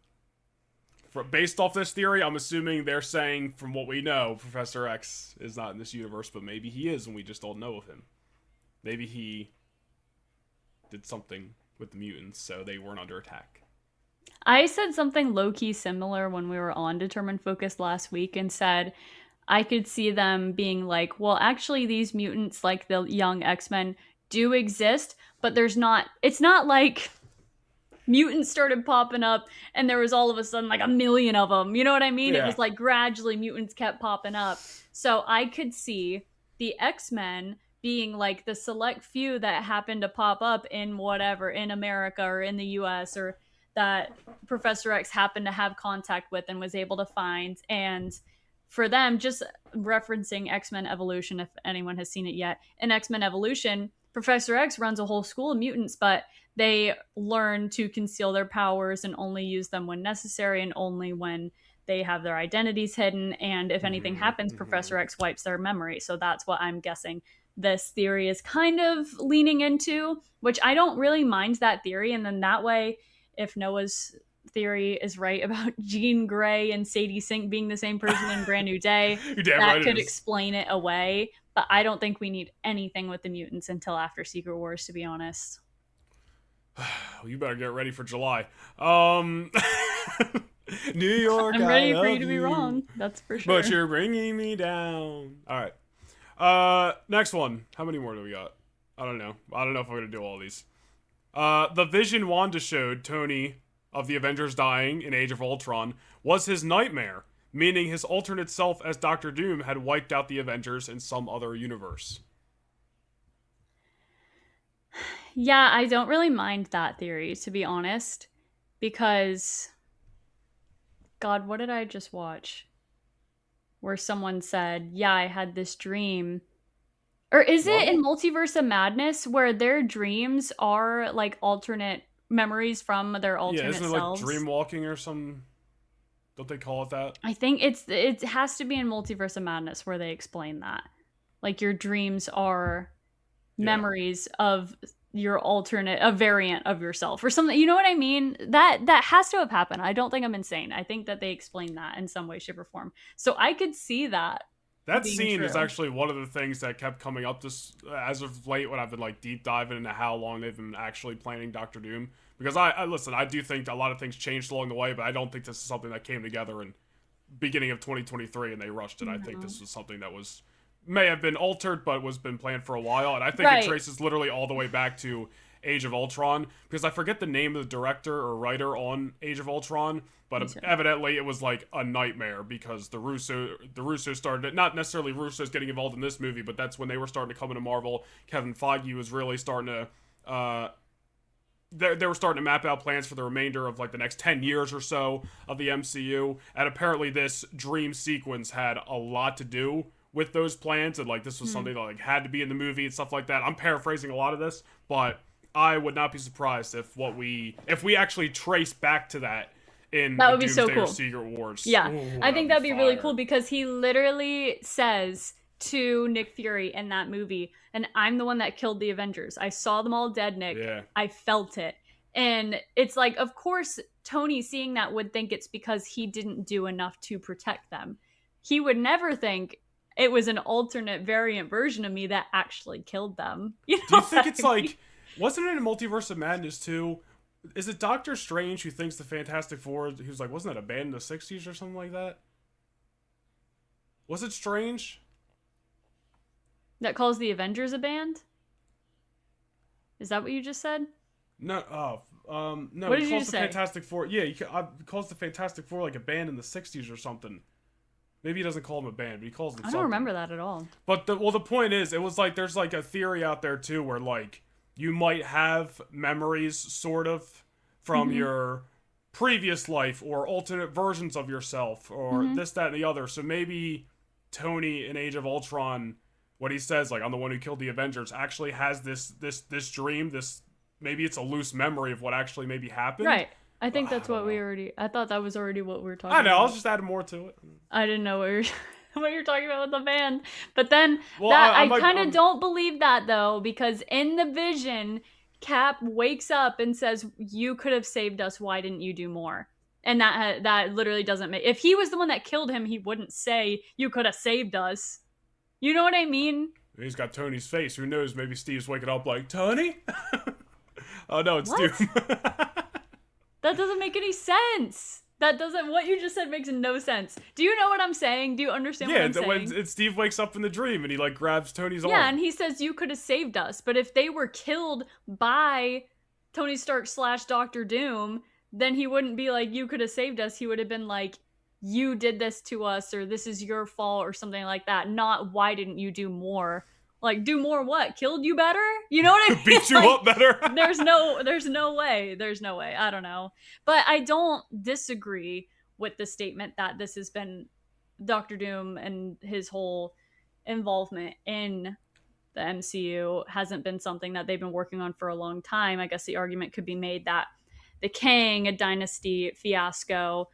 Based off this theory, I'm assuming they're saying, from what we know, Professor X is not in this universe, but maybe he is and we just don't know of him. Maybe he did something with the mutants so they weren't under attack. I said something low-key similar when we were on Determined Focus last week and said I could see them being like, well, actually these mutants, like the young X-Men, do exist, but it's not like mutants started popping up and there was all of a sudden like a million of them. You know what I mean? Yeah. It was like gradually mutants kept popping up. So I could see the X-Men being like the select few that happened to pop up in whatever, in America or in the US, or that Professor X happened to have contact with and was able to find. And for them, just referencing X-Men Evolution, if anyone has seen it yet, in X-Men Evolution, Professor X runs a whole school of mutants, but they learn to conceal their powers and only use them when necessary and only when they have their identities hidden. And if anything happens, Professor X wipes their memory. So that's what I'm guessing this theory is kind of leaning into, which I don't really mind that theory. And then that way, if Noah's theory is right about Jean Grey and Sadie Sink being the same person in Brand New Day, that could explain it away. But I don't think we need anything with the mutants until after Secret Wars, to be honest. Well, you better get ready for July. New York, I'm ready for you to be wrong. That's for sure. But you're bringing me down. All right. Next one. How many more do we got? I don't know if I'm going to do all these. The vision Wanda showed Tony of the Avengers dying in Age of Ultron was his nightmare, meaning his alternate self as Doctor Doom had wiped out the Avengers in some other universe. Yeah, I don't really mind that theory, to be honest, because, God, what did I just watch? Where someone said, yeah, I had this dream. Or is it in Multiverse of Madness where their dreams are like alternate memories from their alternate selves? Yeah, isn't it like dream walking or some? Don't they call it that? I think it has to be in Multiverse of Madness where they explain that. Like your dreams are memories of your alternate, a variant of yourself or something. You know what I mean? That has to have happened. I don't think I'm insane. I think that they explain that in some way, shape, or form. So I could see that. That scene is actually one of the things that kept coming up as of late when I've been like deep diving into how long they've been actually planning Doctor Doom. Because I listen, I do think a lot of things changed along the way, but I don't think this is something that came together in beginning of 2023 and they rushed it. No. I think this was something that may have been altered, but was been planned for a while. And I think it traces literally all the way back to Age of Ultron, because I forget the name of the director or writer on Age of Ultron, but evidently it was like a nightmare because the Russo started, not necessarily Russo's getting involved in this movie, but that's when they were starting to come into Marvel. Kevin Feige was really starting to they were starting to map out plans for the remainder of like the next 10 years or so of the MCU, and apparently this dream sequence had a lot to do with those plans, and like this was something that like had to be in the movie and stuff like that. I'm paraphrasing a lot of this, but I would not be surprised if we actually trace back to that in that would be Doomsday so cool. or Secret Wars. Yeah, I think that'd be really cool because he literally says to Nick Fury in that movie, and I'm the one that killed the Avengers. I saw them all dead, Nick. Yeah. I felt it. And it's like, of course, Tony seeing that would think it's because he didn't do enough to protect them. He would never think it was an alternate variant version of me that actually killed them. You know, do you think it's like, wasn't it in Multiverse of Madness too? Is it Doctor Strange who thinks the Fantastic Four, he was like, wasn't that a band in the 60s or something like that? Was it Strange? That calls the Avengers a band? Is that what you just said? No, no. What he did calls you the say? Fantastic Four. Yeah, he calls the Fantastic Four like a band in the 60s or something. Maybe he doesn't call them a band, but he calls them something. I don't remember that at all. But the point is, it was like, there's like a theory out there too where like, you might have memories sort of from your previous life or alternate versions of yourself or this, that, and the other. So maybe Tony in Age of Ultron, what he says, like, I'm the one who killed the Avengers, actually has this dream, maybe it's a loose memory of what actually maybe happened. Right. I think that's what I thought that was already what we were talking about. I know, I was just adding more to it. I didn't know what you're talking about with the band. But then, I kind of don't believe that, though, because in the vision, Cap wakes up and says, you could have saved us, why didn't you do more? And that literally doesn't make... If he was the one that killed him, he wouldn't say, you could have saved us. You know what I mean? He's got Tony's face. Who knows? Maybe Steve's waking up like, Tony? Oh, no, it's What? Doom. That doesn't make any sense. What you just said makes no sense. Do you know what I'm saying? Do you understand what I'm saying? Yeah, when Steve wakes up in the dream and he like grabs Tony's arm. Yeah, and he says, you could have saved us. But if they were killed by Tony Stark / Doctor Doom, then he wouldn't be like, you could have saved us. He would have been like, you did this to us, or this is your fault, or something like that. Not, why didn't you do more? Like, do more what? Killed you better? You know what I mean? Beat you up better? there's no way. There's no way. I don't know. But I don't disagree with the statement that this has been Doctor Doom and his whole involvement in the MCU hasn't been something that they've been working on for a long time. I guess the argument could be made that the Kang, a dynasty fiasco,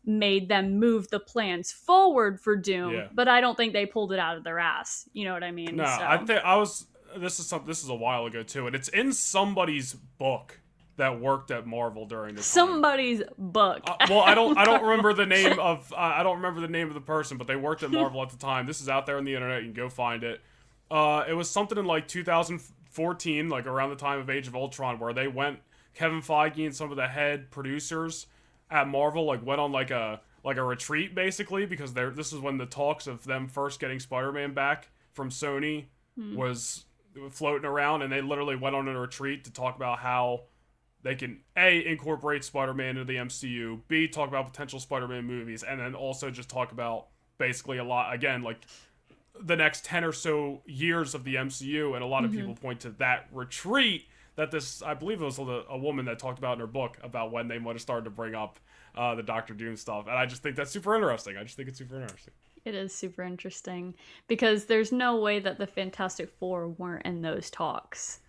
made them move the plans forward for Doom, but I don't think they pulled it out of their ass. You know what I mean? No, so. I think this is a while ago too, and it's in somebody's book that worked at Marvel during this somebody's book. Well, I don't remember the name of the person, but they worked at Marvel at the time. This is out there on the internet. You can go find it. It was something in like 2014, like around the time of Age of Ultron, where they went, Kevin Feige and some of the head producers at Marvel like went on like a retreat basically, because this is when the talks of them first getting Spider-Man back from Sony was floating around, and they literally went on a retreat to talk about how they can A, incorporate Spider-Man into the MCU, B, talk about potential Spider-Man movies, and then also just talk about basically a lot, again, like the next 10 or so years of the MCU, and a lot of people point to that retreat that this, I believe it was a woman that talked about in her book about when they might have started to bring up the Doctor Doom stuff. And I just think that's super interesting. I just think it's super interesting. It is super interesting because there's no way that the Fantastic Four weren't in those talks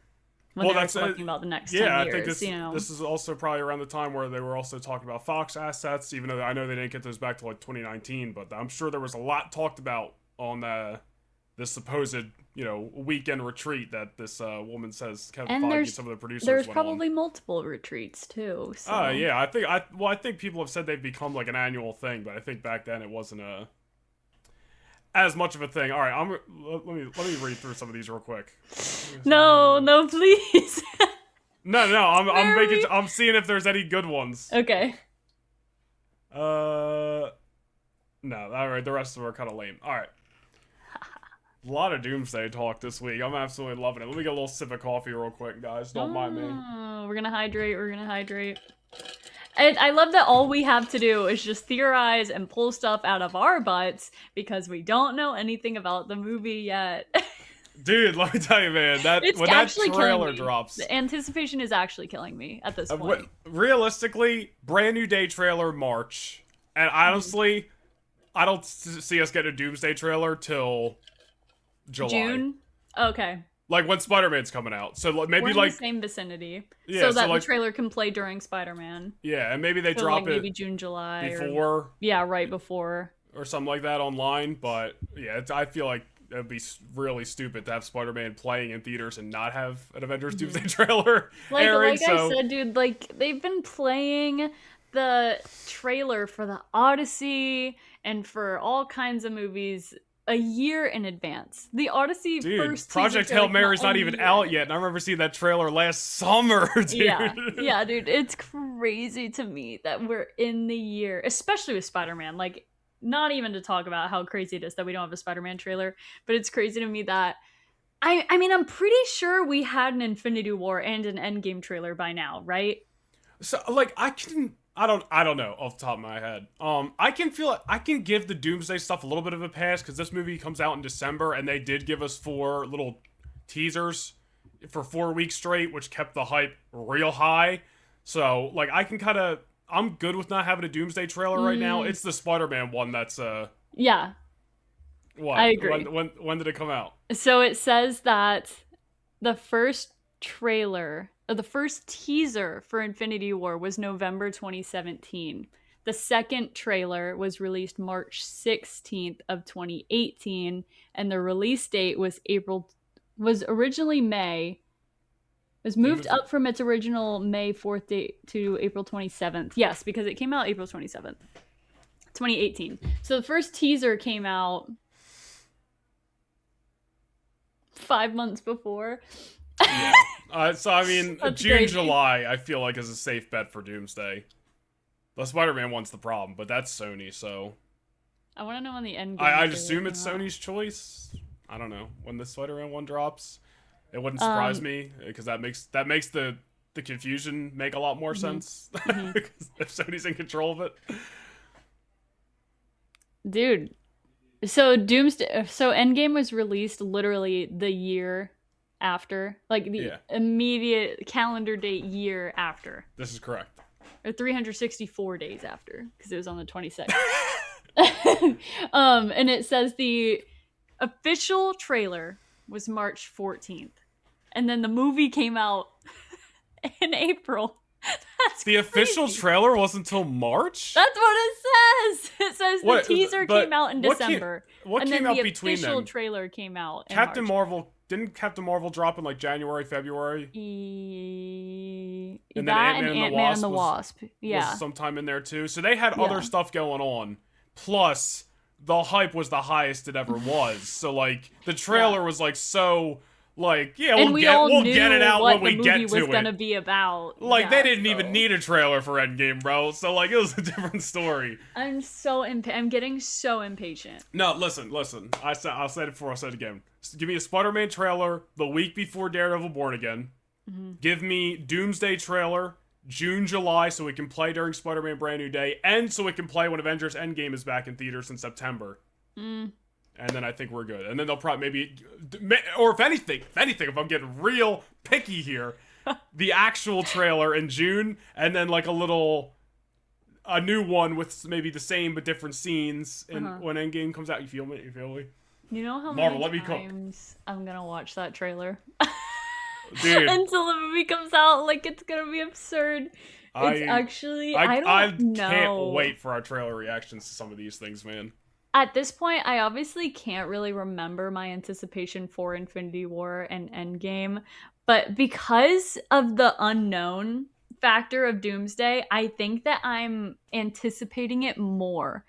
when they were talking about the next 10 years. I think this is also probably around the time where they were also talking about Fox assets, even though I know they didn't get those back to like 2019, but I'm sure there was a lot talked about on this supposed, weekend retreat that this woman says Kevin Feige and some of the producers there's went probably on. Multiple retreats too. So. I think people have said they've become like an annual thing, but I think back then it wasn't as much of a thing. All right, let me read through some of these real quick. No, please. No, I'm seeing if there's any good ones. Okay. No, all right, the rest of them are kind of lame. All right. A lot of Doomsday talk this week. I'm absolutely loving it. Let me get a little sip of coffee real quick, guys. Don't mind me. We're gonna hydrate. I love that all we have to do is just theorize and pull stuff out of our butts because we don't know anything about the movie yet. Dude, let me tell you, man, when that trailer drops, the anticipation is actually killing me at this point. Realistically, brand new day trailer March, and honestly, I don't see us getting a Doomsday trailer till July. June? Okay. Like when Spider-Man's coming out. So maybe we're in like the same vicinity. Yeah, so that like, the trailer can play during Spider-Man. Yeah, and maybe they drop like it maybe June, July before. Right before. Or something like that online, but yeah, I feel like it'd be really stupid to have Spider-Man playing in theaters and not have an Avengers Doomsday trailer airing. I said, dude, like they've been playing the trailer for the Odyssey and for all kinds of movies a year in advance. The Odyssey first Project Hail Mary's not even out yet, and I remember seeing that trailer last summer, dude. Yeah, dude, it's crazy to me that we're in the year, especially with Spider-Man. Like, not even to talk about how crazy it is that we don't have a Spider-Man trailer, but it's crazy to me that I mean, I'm pretty sure we had an Infinity War and an Endgame trailer by now, right? So, like, I don't know off the top of my head. I can give the Doomsday stuff a little bit of a pass because this movie comes out in December, and they did give us 4 little teasers for 4 weeks straight, which kept the hype real high. So, like, I'm good with not having a Doomsday trailer right now. It's the Spider-Man one that's yeah. What? I agree. When did it come out? So it says that the first trailer, or the first teaser for Infinity War was November 2017. The second trailer was released March 16th of 2018, and the release date was originally May. Was moved up from its original May 4th date to April 27th. Yes, because it came out April 27th, 2018. So the first teaser came out 5 months before. Yeah. So, I mean, June, crazy. July, I feel like is a safe bet for Doomsday. The Spider-Man one's the problem, but that's Sony, so... I want to know when the end game I'd assume it's Sony's choice. I don't know. When the Spider-Man one drops... It wouldn't surprise me because that makes the confusion make a lot more sense if Sony's in control of it. Dude, so Endgame was released literally the year after, like the immediate calendar date year after. This is correct. Or 364 days after, because it was on the 22nd. And it says the official trailer was March 14th. And then the movie came out in April. That's the crazy. Official trailer wasn't until March? That's what it says. It says the teaser came out in December. What came out between them? The official trailer came out in Captain March. Marvel... Didn't Captain Marvel drop in like January, February? And then Ant-Man and the Wasp. Was sometime in there too. So they had other stuff going on. Plus, the hype was the highest it ever was. So like the trailer was like so... Like, yeah, we'll get it out when we get to it. What the movie was gonna be about. Like, they didn't even need a trailer for Endgame, bro. So, like, it was a different story. I'm getting so impatient. No, listen. I'll say it before I say it again. Give me a Spider-Man trailer the week before Daredevil Born Again. Mm-hmm. Give me Doomsday trailer June, July, so we can play during Spider-Man Brand New Day, and so we can play when Avengers Endgame is back in theaters in September. And then I think we're good. And then they'll probably or if anything, if I'm getting real picky here, the actual trailer in June, and then like a new one with maybe the same but different scenes when Endgame comes out. You feel me? You know how Marvel, many times I'm gonna watch that trailer? Dude. Until the movie comes out, like it's gonna be absurd. I don't know. I can't wait for our trailer reactions to some of these things, man. At this point, I obviously can't really remember my anticipation for Infinity War and Endgame, but because of the unknown factor of Doomsday, I think that I'm anticipating it more.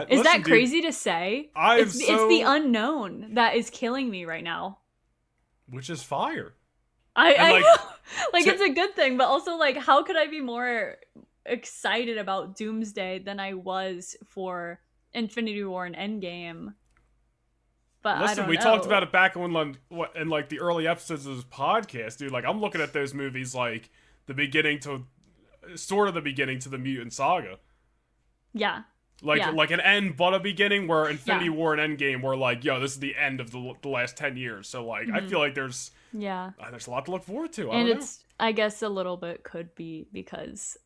Is that crazy to say? It's the unknown that is killing me right now. Which is fire. I know. Like, it's a good thing, but also, like, how could I be more excited about Doomsday than I was for Infinity War and Endgame? But listen, I don't know. We talked about it back in like the early episodes of this podcast, dude. Like, I'm looking at those movies like the beginning to the Mutant Saga. Yeah. Like an end but a beginning, where Infinity War and Endgame were like, yo, this is the end of the last 10 years. So like, I feel like there's a lot to look forward to. I guess a little bit could be because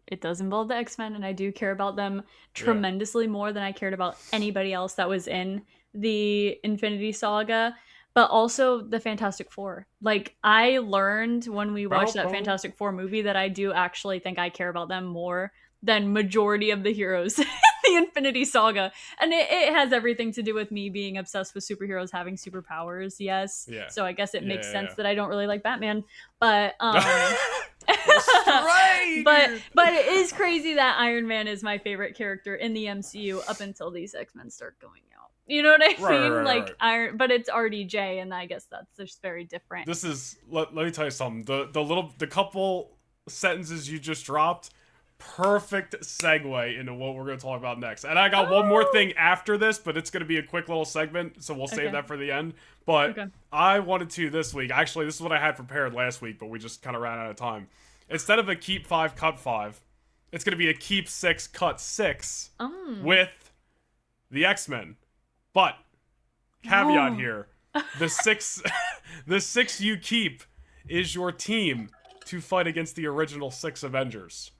it does involve the X-Men, and I do care about them tremendously more than I cared about anybody else that was in the Infinity Saga. but also the Fantastic Four. Like, I learned when we watched that Fantastic Four movie that I do actually think I care about them more than majority of the heroes in the Infinity Saga. And it has everything to do with me being obsessed with superheroes having superpowers, yes. Yeah. So I guess it makes sense that I don't really like Batman. But but it is crazy that Iron Man is my favorite character in the MCU up until these X-Men start going out. You know what I mean? Right. Iron, but it's RDJ, and I guess that's just very different. This is let me tell you something. The couple sentences you just dropped, perfect segue into what we're going to talk about next. And I got one more thing after this, but it's going to be a quick little segment, so we'll save that for the end. But I wanted to this week. Actually, this is what I had prepared last week, but we just kind of ran out of time. Instead of a keep 5, cut 5, it's going to be a keep 6, cut 6 with the X-Men. But caveat here, the six you keep is your team to fight against the original 6 Avengers.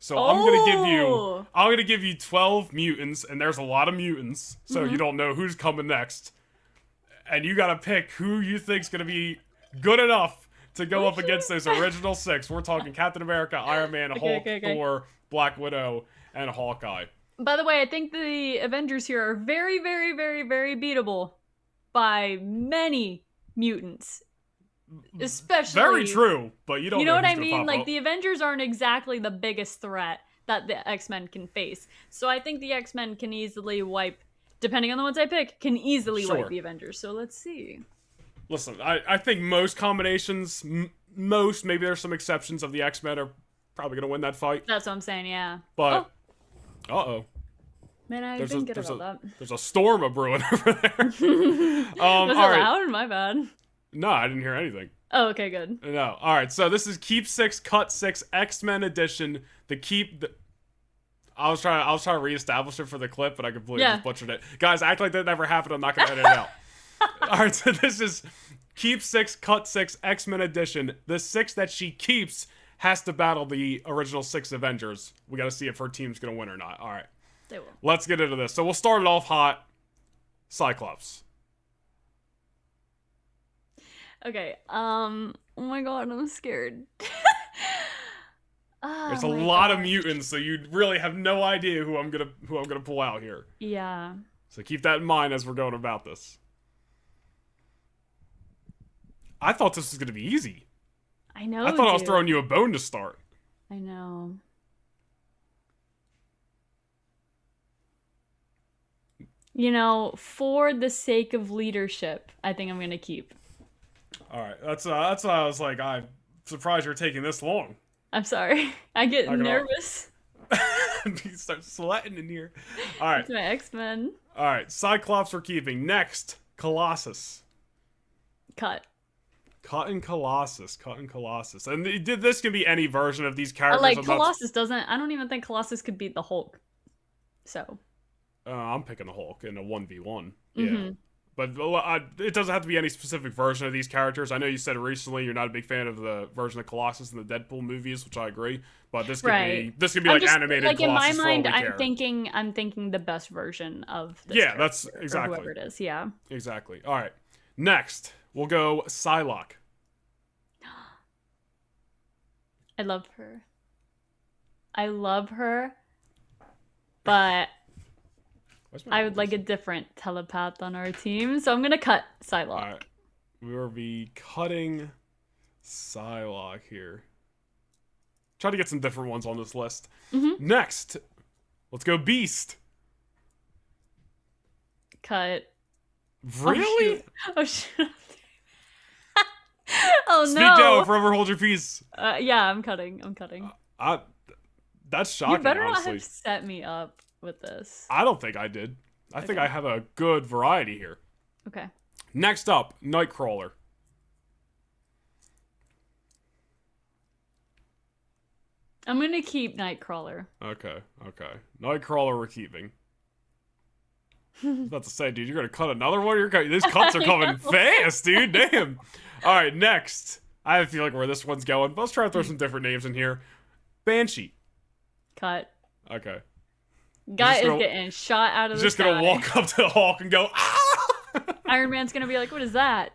So I'm gonna give you 12 mutants, and there's a lot of mutants, so you don't know who's coming next. And you gotta pick who you think's gonna be good enough to go up against those original 6. We're talking Captain America, Iron Man, Hulk, Thor, Black Widow, and Hawkeye. By the way, I think the Avengers here are very, very, very, very beatable by many mutants. Especially very true, but you don't know what I mean? Like, the Avengers aren't exactly the biggest threat that the X-Men can face. So I think the X-Men can easily wipe, depending on the ones I pick, can easily wipe the Avengers. So let's see. Listen, I think most combinations, maybe there's some exceptions of the X-Men are probably going to win that fight. That's what I'm saying, yeah. But, uh-oh. Man, I didn't get about that. There's a storm a-brewing over there. Was it loud? My bad. No, I didn't hear anything. Oh, okay, good. No. All right, so this is Keep 6, Cut 6, X-Men edition. I was trying to reestablish it for the clip, but I completely just butchered it. Guys, act like that never happened. I'm not going to edit it out. All right, so this is Keep 6, Cut 6, X-Men edition. The 6 that she keeps has to battle the original 6 Avengers. We got to see if her team's going to win or not. All right. They will. Let's get into this. So we'll start it off hot. Cyclops. Okay. Oh my god, I'm scared. There's a lot of mutants, so you really have no idea who I'm gonna pull out here. Yeah. So keep that in mind as we're going about this. I thought this was gonna be easy. I know. I thought I was throwing you a bone to start. I know. You know, for the sake of leadership, I think I'm gonna keep. All right, that's why I was like, I'm surprised you're taking this long. I'm sorry, I get nervous. You start sweating in here. All right, it's my X-Men. All right, Cyclops we're keeping. Next, Colossus. Cut and Colossus. And this can be any version of these characters. Like, Colossus doesn't. I don't even think Colossus could beat the Hulk. So. I'm picking the Hulk in a 1v1. Yeah. But it doesn't have to be any specific version of these characters. I know you said recently you're not a big fan of the version of Colossus in the Deadpool movies, which I agree. But this could be like animated like Colossus. In my mind, I'm thinking the best version of this character, that's exactly whoever it is. Yeah. Exactly. All right. Next, we'll go Psylocke. I love her. But I would like a different telepath on our team, so I'm gonna cut Psylocke. All right. We will be cutting Psylocke here. Try to get some different ones on this list. Next, let's go Cut. Really? Oh shit. Oh no. Speak now, forever hold your peace. Yeah, I'm cutting. That's shocking. You better honestly not have set me up with this. I don't think I did. I think I have a good variety here. Okay. Next up, Nightcrawler. I'm gonna keep Nightcrawler. Okay. Nightcrawler we're keeping. I was about to say, dude, you're gonna cut another one? These cuts are coming fast, dude. Damn. Alright, next. I have a feeling where this one's going, but let's try to throw some different names in here. Banshee. Cut. Okay. Guy is getting shot out of the sky. Just gonna walk up to the Hulk and go, ah! Iron Man's gonna be like, what is that?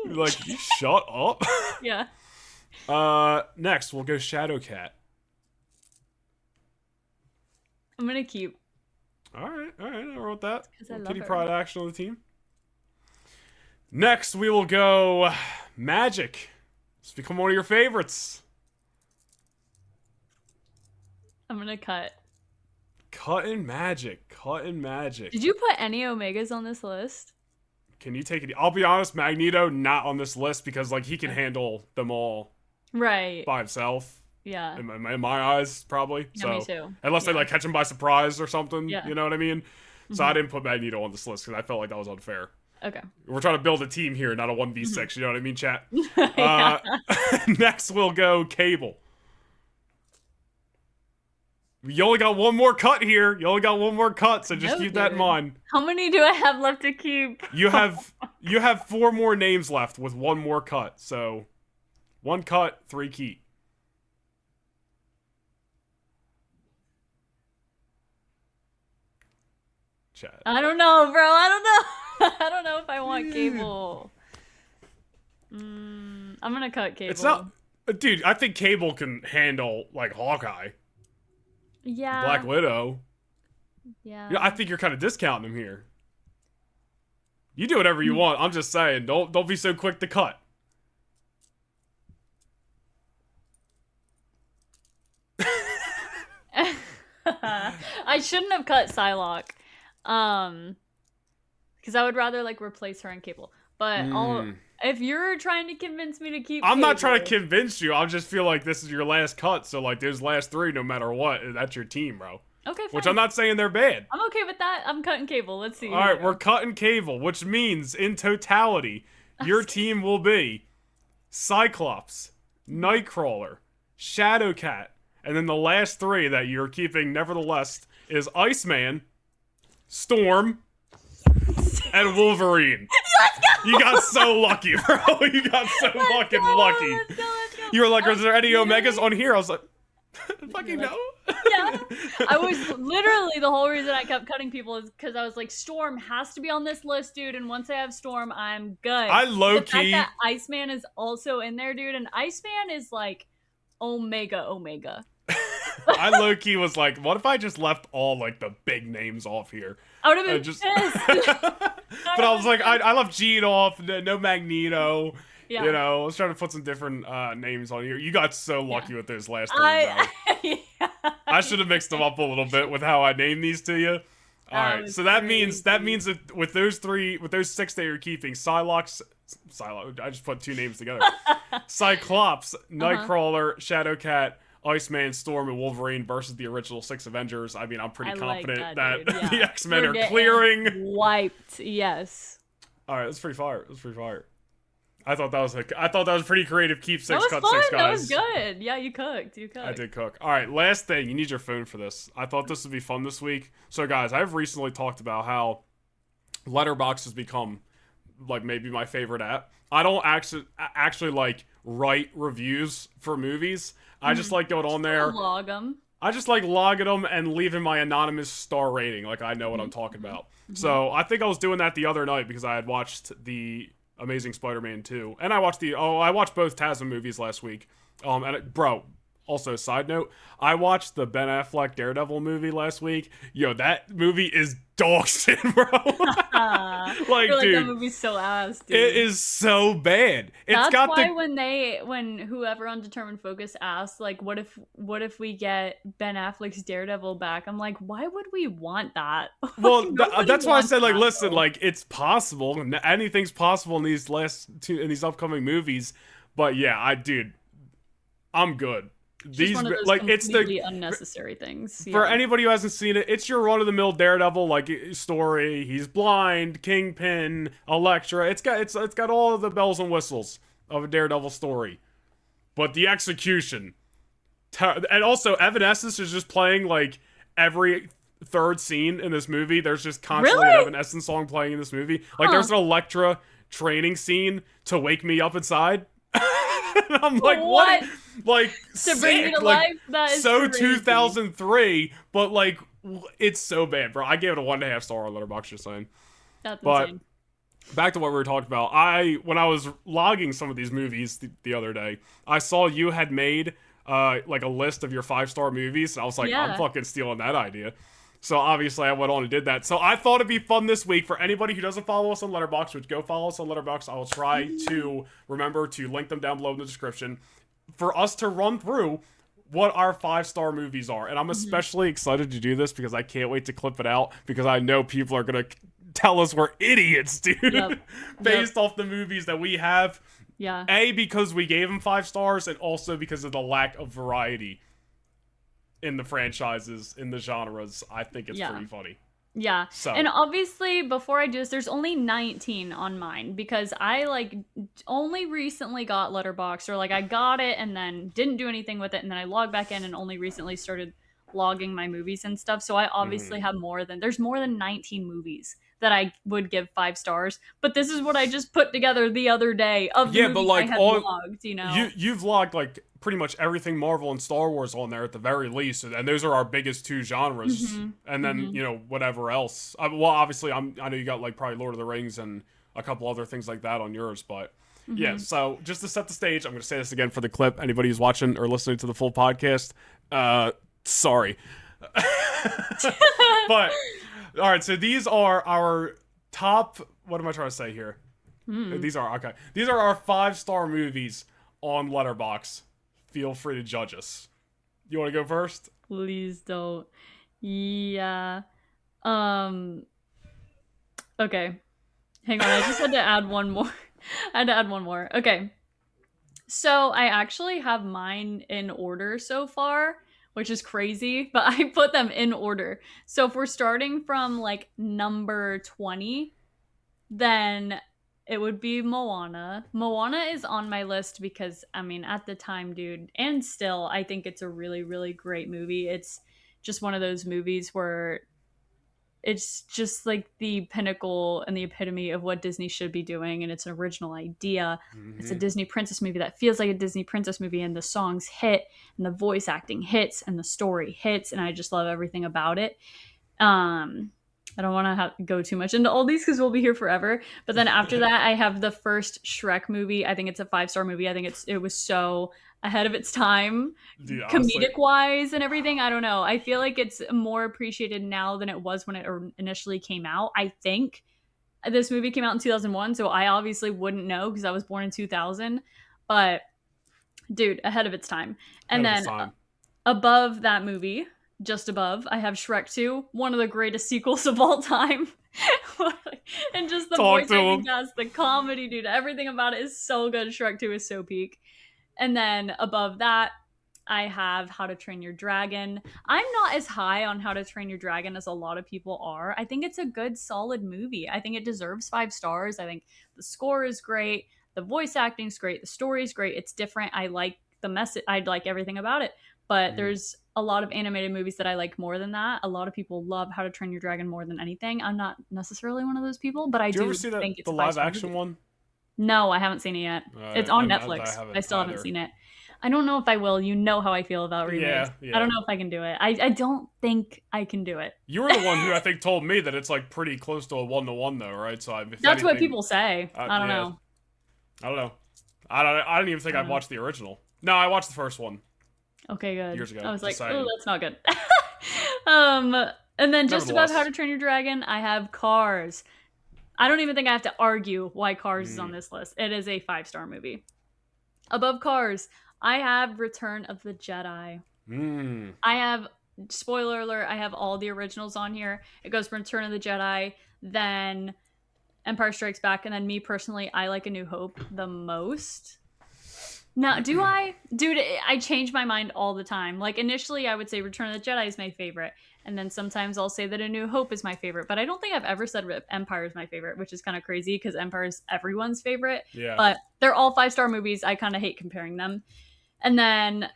Like, you shut up. Yeah. Next, we'll go Shadowcat. I'm gonna keep. All right, I wrote that. Kitty Pryde action on the team. Next, we will go Magic. It's become one of your favorites. I'm gonna cut. Cutting Magic. Did you put any Omegas on this list? Can you take it? I'll be honest, Magneto not on this list because like he can handle them all right by himself. Yeah. In my eyes, probably. Yeah, so, me too. Unless they like catch him by surprise or something, yeah. You know what I mean? So I didn't put Magneto on this list because I felt like that was unfair. Okay. We're trying to build a team here, not a 1v6, you know what I mean, chat? Yeah. Next, we'll go Cable. You only got one more cut here. So just keep that in mind. How many do I have left to keep? You have 4 more names left with 1 more cut. So 1 cut, 3 keep. Chat. I don't know, bro. I don't know. I don't know if I want Cable. I'm gonna cut Cable. It's not, dude. I think Cable can handle like Hawkeye. Yeah. Black Widow. Yeah. I think you're kind of discounting him here. You do whatever you want. I'm just saying, don't be so quick to cut. I shouldn't have cut Psylocke. Because I would rather like replace her and Cable. But if you're trying to convince me to keep I'm Cable, not trying to convince you. I just feel like this is your last cut. So like those last 3, no matter what, that's your team, bro. Okay, fine. Which I'm not saying they're bad. I'm okay with that. I'm cutting Cable. Let's see. All right, we're cutting Cable, which means in totality, your team will be Cyclops, Nightcrawler, Shadowcat, and then the last 3 that you're keeping nevertheless is Iceman, Storm, and Wolverine. Let's go! You got so lucky, bro. You got so fucking lucky. Let's go. You were like, is there any Omegas on here? I was like, fucking no. Yeah. I was literally, the whole reason I kept cutting people is because I was like, Storm has to be on this list, dude. And once I have Storm, I'm good. I low-key. The fact that Iceman is also in there, dude. And Iceman is like Omega. I low-key was like, what if I just left all like the big names off here? I would have been pissed. But I was like, I left Jean off, no Magneto. Yeah. You know, I was trying to put some different names on here. You got so lucky with those last 3. Yeah. I should have mixed them up a little bit with how I named these to you. All right, so that means that with those 6 that you're keeping, Psylocke, I just put 2 names together. Cyclops, Nightcrawler, Shadowcat, Iceman, Storm, and Wolverine versus the original 6 Avengers. I mean, I'm pretty confident that the X-Men are clearing. Wiped, yes. All right, that's pretty fire. I thought that was a pretty creative keep 6 cut fun. 6 guys. That was good. Yeah, you cooked. I did cook. All right, last thing. You need your phone for this. I thought this would be fun this week. So, guys, I've recently talked about how Letterboxd has become like maybe my favorite app. I don't actually like write reviews for movies. I just like going on there. Log them. I just like logging them and leaving my anonymous star rating. Like I know what I'm talking about. So I think I was doing that the other night because I had watched the Amazing Spider-Man 2, and I watched both TASM movies last week. Bro, also side note, I watched the Ben Affleck Daredevil movie last week. Yo, that movie is dog shit, bro. Like, dude, that movie's so ass, dude. It is so bad. That's why when whoever on Determined Focus asked, like, what if we get Ben Affleck's Daredevil back? I'm like, why would we want that? Well, that's why I said, like, listen, like, it's possible. Anything's possible in these upcoming movies. But yeah, dude, I'm good. These one of those completely unnecessary things. Yeah. For anybody who hasn't seen it, it's your run-of-the-mill Daredevil like story. He's blind, Kingpin, Elektra. It's got all of the bells and whistles of a Daredevil story, but the execution, and also Evanescence is just playing like every 3rd scene in this movie. There's just constantly an Evanescence song playing in this movie. Like there's an Elektra training scene to wake me up inside. And I'm like, what? Like, to bring me to life? That is so crazy. 2003, but like, it's so bad, bro. I gave it a 1.5 star on Letterboxd, just saying. That's insane. back to what we were talking about. When I was logging some of these movies the other day, I saw you had made like a list of your 5-star movies, and I was like, I'm fucking stealing that idea. So obviously I went on and did that. So I thought it'd be fun this week for anybody who doesn't follow us on Letterboxd, which go follow us on Letterboxd. I will try to remember to link them down below in the description for us to run through what our 5-star movies are. And I'm especially excited to do this because I can't wait to clip it out, because I know people are going to tell us we're idiots, dude, based off the movies that we have. Yeah. A, because we gave them 5 stars, and also because of the lack of variety in the franchises, in the genres. I think it's pretty funny. Yeah. So. And obviously, before I do this, there's only 19 on mine, because I like only recently got Letterboxd, or like I got it and then didn't do anything with it, and then I logged back in and only recently started logging my movies and stuff. So I obviously have there's more than 19 movies that I would give 5 stars, but this is what I just put together the other day of the movies I have logged, you know. You've logged like pretty much everything Marvel and Star Wars on there at the very least, and those are our biggest 2 genres, and then you know, whatever else. Well, obviously I know you got like probably Lord of the Rings and a couple other things like that on yours, but yeah. So just to set the stage, I'm going to say this again for the clip. Anybody who's watching or listening to the full podcast, sorry. But all right, so these are our top, what am I trying to say here? These are our 5-star movies on Letterboxd. Feel free to judge us. You want to go first? Please don't. Yeah. Okay. Hang on, I just had to add one more. Okay. So I actually have mine in order so far, which is crazy, but I put them in order. So if we're starting from like number 20, then it would be Moana. Moana is on my list because, I mean, at the time, dude, and still, I think it's a really, really great movie. It's just one of those movies where it's just like the pinnacle and the epitome of what Disney should be doing, and it's an original idea. It's a Disney princess movie that feels like a Disney princess movie, and the songs hit, and the voice acting hits, and the story hits, and I just love everything about it. I don't want to go too much into all these because we'll be here forever. But then after that, I have the first Shrek movie. I think it's a 5-star movie. I think it was so ahead of its time, comedic wise and everything. I don't know. I feel like it's more appreciated now than it was when it initially came out. I think this movie came out in 2001, so I obviously wouldn't know because I was born in 2000. But dude, ahead of its time. And then above that movie, just above, I have Shrek 2, one of the greatest sequels of all time. And just the voice acting cast, the comedy, dude, everything about it is so good. Shrek 2 is so peak. And then above that, I have How to Train Your Dragon. I'm not as high on How to Train Your Dragon as a lot of people are. I think it's a good, solid movie. I think it deserves 5 stars. I think the score is great. The voice acting's great. The story's great. It's different. I like the message. I like everything about it. But there's a lot of animated movies that I like more than that. A lot of people love How to Train Your Dragon more than anything. I'm not necessarily one of those people, but I do think it's the live action one? No, I haven't seen it yet. It's on Netflix. I still haven't seen it. I don't know if I will. You know how I feel about remakes. Yeah. I don't know if I can do it. I don't think I can do it. You were the one who I think told me that it's like pretty close to a 1-to-1 though, right? So that's what people say. I don't know. I don't know. I didn't even think I'd watched the original. No, I watched the first one. Okay, good. Years ago. I was like, oh, that's not good. And then just above How to Train Your Dragon, I have Cars. I don't even think I have to argue why Cars is on this list. It is a 5-star movie. Above Cars, I have Return of the Jedi. I have, spoiler alert, I have all the originals on here. It goes from Return of the Jedi, then Empire Strikes Back, and then me personally, I like A New Hope the most. Now, do I? Dude, I change my mind all the time. Like, initially, I would say Return of the Jedi is my favorite. And then sometimes I'll say that A New Hope is my favorite. But I don't think I've ever said Empire is my favorite, which is kind of crazy because Empire is everyone's favorite. Yeah. But they're all 5-star movies. I kind of hate comparing them. And then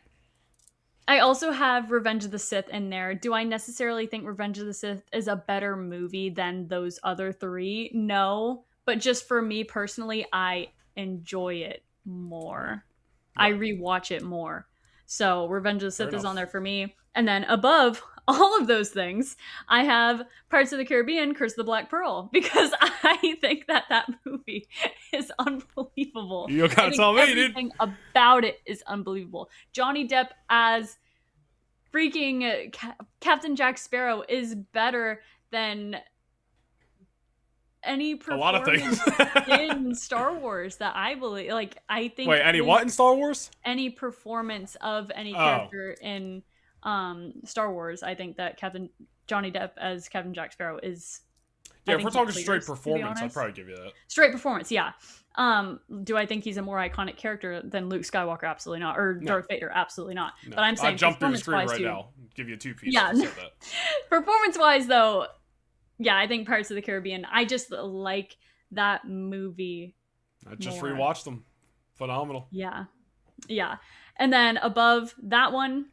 I also have Revenge of the Sith in there. Do I necessarily think Revenge of the Sith is a better movie than those other 3? No. But just for me personally, I enjoy it more. I rewatch it more. So Revenge of the Sith is on there for me. And then above all of those things, I have Pirates of the Caribbean, Curse of the Black Pearl, because I think that movie is unbelievable. You gotta tell me, dude. Everything about it is unbelievable. Johnny Depp as freaking Captain Jack Sparrow is better than any performance in Star Wars that I believe. Like, I think. Wait, any what in Star Wars? Any performance of any character in Star Wars. I think that Johnny Depp as Captain Jack Sparrow is. Yeah, if we're talking straight performance, I'd probably give you that. Straight performance, yeah. Do I think he's a more iconic character than Luke Skywalker? Absolutely not. Or Darth Vader? Absolutely not. No. But I'm saying, I'll jump through the screen right now. Give you a 2-piece. Yeah. Performance-wise, though, yeah, I think Pirates of the Caribbean. I just like that movie. I just rewatched them. Phenomenal. Yeah. And then above that one,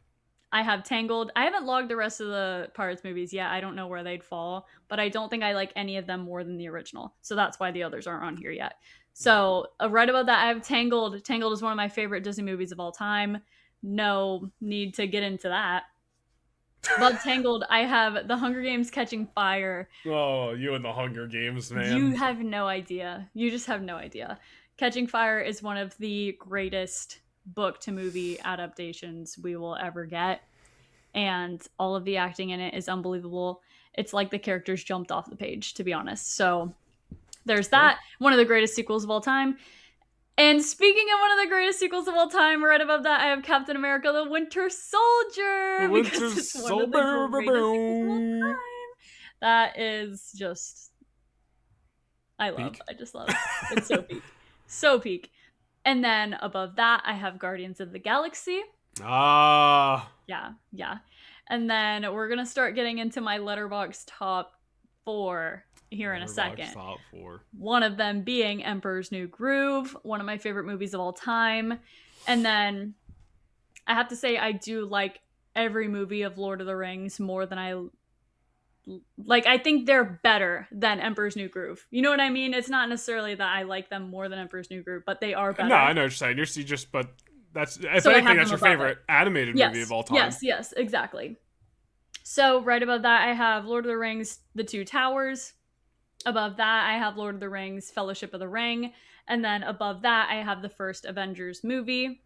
I have Tangled. I haven't logged the rest of the Pirates movies yet. I don't know where they'd fall, but I don't think I like any of them more than the original. So that's why the others aren't on here yet. So right above that, I have Tangled. Tangled is one of my favorite Disney movies of all time. No need to get into that. Above Tangled, I have The Hunger Games: Catching Fire. Oh, you and The Hunger Games, man. You have no idea. You just have no idea. Catching Fire is one of the greatest book to movie adaptations we will ever get, and all of the acting in it is unbelievable. It's like the characters jumped off the page, to be honest. So there's that. One of the greatest sequels of all time. And speaking of one of the greatest sequels of all time, right above that, I have Captain America: The Winter Soldier. The Winter Soldier. That is just, I just love it. It's so peak. So peak. And then above that, I have Guardians of the Galaxy. Yeah. And then we're going to start getting into my Letterboxd top 4 here in a second. Top 4. One of them being Emperor's New Groove, one of my favorite movies of all time. And then I have to say I do like every movie of Lord of the Rings more than I think they're better than Emperor's New Groove. You know what I mean? It's not necessarily that I like them more than Emperor's New Groove, but they are better. No, I know what you're saying. But that's, if anything, that's your favorite animated movie of all time. Yes, exactly. So right above that, I have Lord of the Rings: The Two Towers. Above that, I have Lord of the Rings: Fellowship of the Ring. And then above that, I have the first Avengers movie.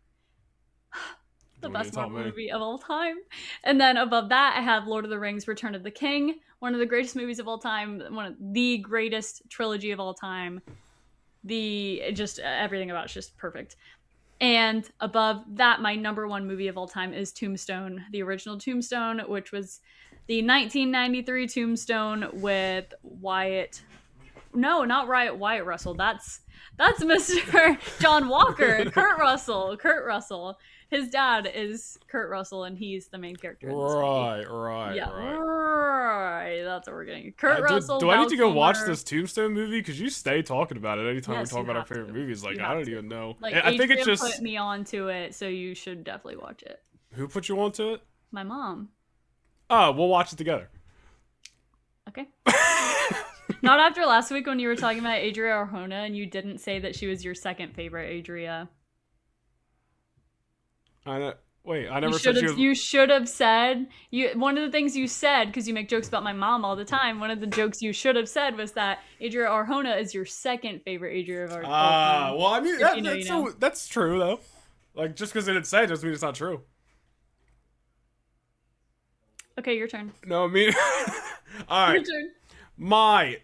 The best Marvel movie of all time. And then above that, I have Lord of the Rings: Return of the King. One of the greatest movies of all time. One of the greatest trilogy of all time. Everything about it's just perfect. And above that, my number one movie of all time is Tombstone, the original Tombstone, which was the 1993 Tombstone with Wyatt Russell. That's Mr. John Walker, Kurt Russell. His dad is Kurt Russell, and he's the main character in this movie. Right. That's what we're getting. Kurt Russell. Do I need to go watch this Tombstone movie? Because you stay talking about it anytime we talk about our favorite movies. Like, I don't even know. I think it's just put me onto it, so you should definitely watch it. Who put you onto it? My mom. Oh, we'll watch it together. Okay. Not after last week when you were talking about Adria Arjona and you didn't say that she was your second favorite Adria. I never said she was... You should have said... One of the things you said, because you make jokes about my mom all the time, one of the jokes you should have said was that Adria Arjona is your second favorite Adria Arjona. Well, I mean, that's true, though. Like, just because they didn't say it doesn't mean it's not true. Okay, your turn. No, me... All right. Your turn. My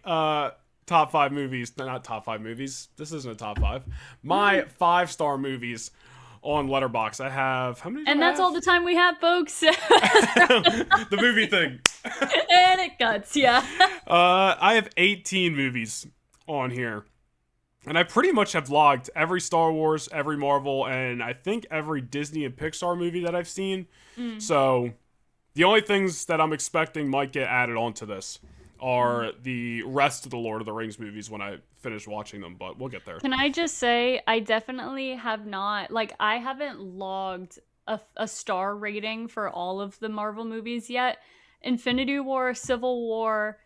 top 5 movies... Not top 5 movies. This isn't a top 5. My 5-star movies... on Letterboxd, I have how many? And that's all the time we have, folks. The movie thing. And it cuts, yeah. I have 18 movies on here, and I pretty much have logged every Star Wars, every Marvel, and I think every Disney and Pixar movie that I've seen. So the only things that I'm expecting might get added onto this are the rest of the Lord of the Rings movies when I finish watching them, but we'll get there. Can I just say, I definitely have not, I haven't logged a star rating for all of the Marvel movies yet. Infinity War, Civil War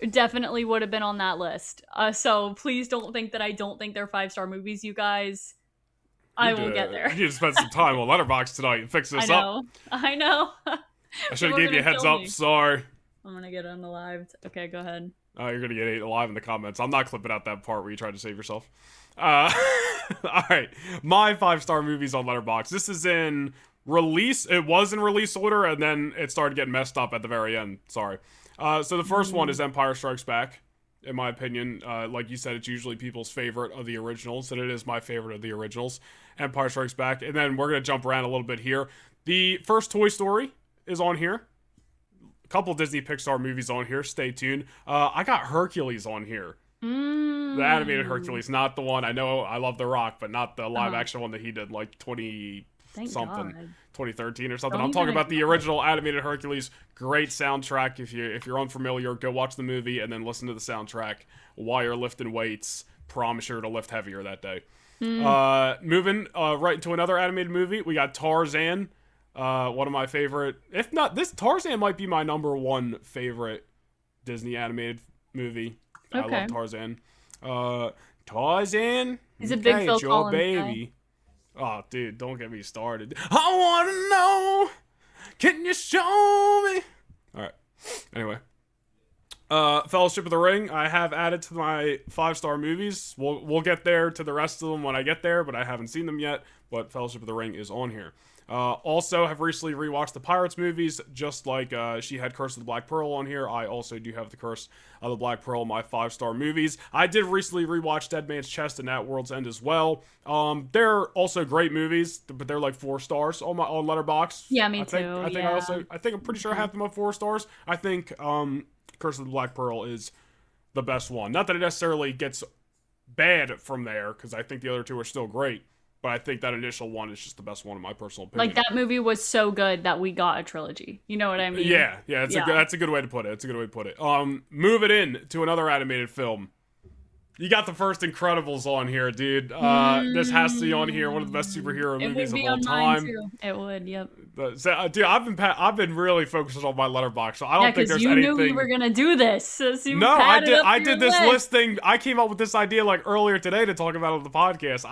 definitely would have been on that list. So please don't think that I don't think they're 5-star movies, you guys. I will get there. You need to spend some time on Letterboxd tonight and fix this up. I know. I should have gave you a heads up. Sorry. I'm gonna get unalived. Okay, go ahead. Oh, you're gonna get ate alive in the comments. I'm not clipping out that part where you tried to save yourself. All right, my 5-star movies on Letterboxd. This is in release. It was in release order, and then it started getting messed up at the very end. Sorry. So the first one is Empire Strikes Back. In my opinion, like you said, it's usually people's favorite of the originals, and it is my favorite of the originals. Empire Strikes Back, and then we're gonna jump around a little bit here. The first Toy Story is on here. A couple Disney Pixar movies on here. Stay tuned. I got Hercules on here. The animated Hercules, not the one. I know I love The Rock, but not the live action one that he did like 2013 or something. I'm talking about the original animated Hercules. Great soundtrack. If you're unfamiliar, go watch the movie and then listen to the soundtrack while you're lifting weights. Promise you're to lift heavier that day. Moving right into another animated movie, we got Tarzan. One of my favorite, if not, this Tarzan might be my #1 favorite Disney animated movie. Okay. I love Tarzan. Tarzan. He's a big Phil Collins baby. Guy. Oh, dude, don't get me started. I want to know. Can you show me? All right. Anyway. Fellowship of the Ring, I have added to my 5-star movies. We'll get there to the rest of them when I get there, but I haven't seen them yet. But Fellowship of the Ring is on here. Also have recently rewatched the Pirates movies, just like she had Curse of the Black Pearl on here. I also do have the Curse of the Black Pearl in my 5-star movies. I did recently rewatch Dead Man's Chest and At World's End as well. They're also great movies, but they're like 4 stars on Letterboxd. Yeah, me too. I think I'm pretty sure I have them at 4 stars. I think Curse of the Black Pearl is the best one. Not that it necessarily gets bad from there, because I think the other 2 are still great. But I think that initial one is just the best one in my personal opinion. Like, that movie was so good that we got a trilogy. You know what I mean? Yeah, that's a good way to put it. Moving in to another animated film. You got the first Incredibles on here, dude. This has to be on here. One of the best superhero movies of all time. Too. It would, yep. Dude, I've been really focusing on my Letterboxd, so I don't think there's anything. You knew we were gonna do this. So I did this listing. I came up with this idea like earlier today to talk about it on the podcast.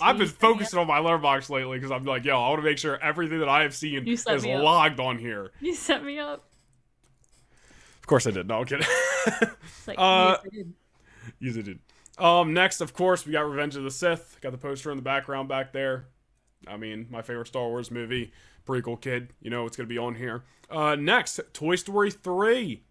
I've been focusing on my Letterboxd lately because I'm like, I want to make sure everything that I have seen is logged on here. You set me up. Of course I did. No, I'm kidding. It's like, yes, I did. Yes, it did. Next, of course, we got Revenge of the Sith. Got the poster in the background back there. I mean, my favorite Star Wars movie. Prequel kid. You know it's going to be on here. Next, Toy Story 3.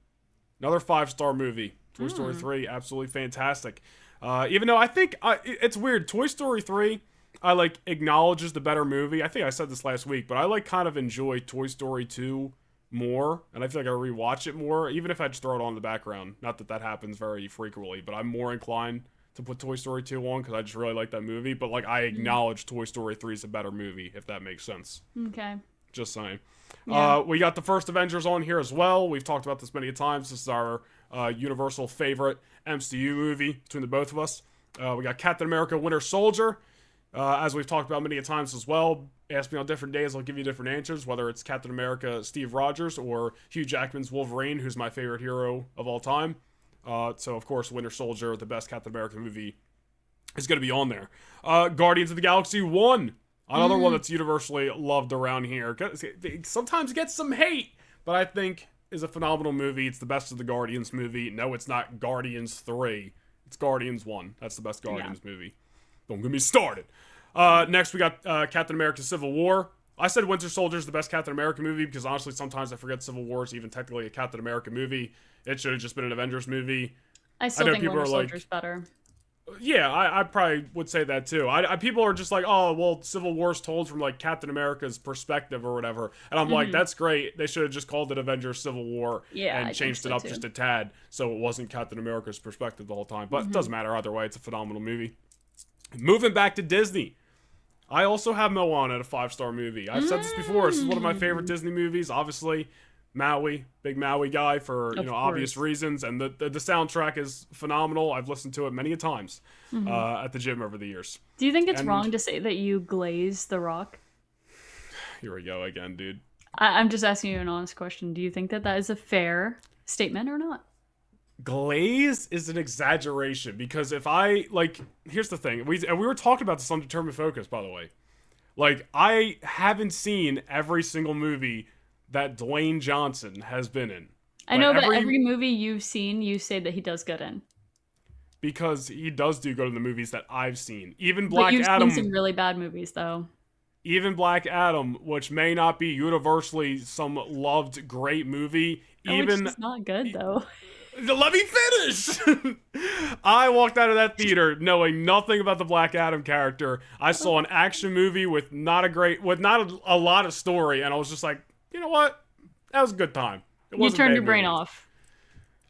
Another 5-star movie. Toy Story 3, absolutely fantastic. Even though I think, it's weird. Toy Story 3, I acknowledges the better movie. I think I said this last week, but I kind of enjoy Toy Story 2 more, and I feel like I rewatch it more, even if I just throw it on in the background. Not that happens very frequently, but I'm more inclined to put Toy Story 2 on because I just really like that movie. But I acknowledge Toy Story 3 is a better movie, if that makes sense. Okay. Just saying. Yeah. We got the first Avengers on here as well. We've talked about this many times. This is our universal favorite MCU movie between the both of us. We got Captain America Winter Soldier. As we've talked about many times as well, ask me on different days, I'll give you different answers, whether it's Captain America Steve Rogers or Hugh Jackman's Wolverine, who's my favorite hero of all time. So, of course, Winter Soldier, the best Captain America movie, is going to be on there. Guardians of the Galaxy 1, another one that's universally loved around here. Sometimes gets some hate, but I think is a phenomenal movie. It's the best of the Guardians movie. No, it's not Guardians 3. It's Guardians 1. That's the best Guardians movie. Don't get me started. Next, we got Captain America Civil War. I said Winter Soldier is the best Captain America movie because honestly, sometimes I forget Civil War is even technically a Captain America movie. It should have just been an Avengers movie. I still think Winter Soldier's better. Yeah, I probably would say that too. People are just like, oh, well, Civil War's told from Captain America's perspective or whatever. And I'm like, that's great. They should have just called it Avengers Civil War and changed it up just a tad so it wasn't Captain America's perspective the whole time. But it doesn't matter either way. It's a phenomenal movie. Moving back to Disney. I also have Moana at a 5-star movie. I've said this before. This is one of my favorite Disney movies. Obviously, Maui, big Maui guy for obvious reasons, and the soundtrack is phenomenal. I've listened to it many a times at the gym over the years. Do you think it's wrong to say that you glaze The Rock? Here we go again, dude. I'm just asking you an honest question. Do you think that is a fair statement or not? glaze is an exaggeration, because if I, like, here's the thing. We were talking about this on Determined Focus, by the way. Like, I haven't seen every single movie that Dwayne Johnson has been in. I know, but every movie you've seen, you say that he does good in. Because he does do good in the movies that I've seen. Even Black Adam. But you've seen some really bad movies, though. Even Black Adam, which may not be universally some loved great movie. Which is not good, though. Let me finish! I walked out of that theater knowing nothing about the Black Adam character. I saw an action movie with not a lot of story, and I was just like, you know what? That was a good time. You turned your brain off.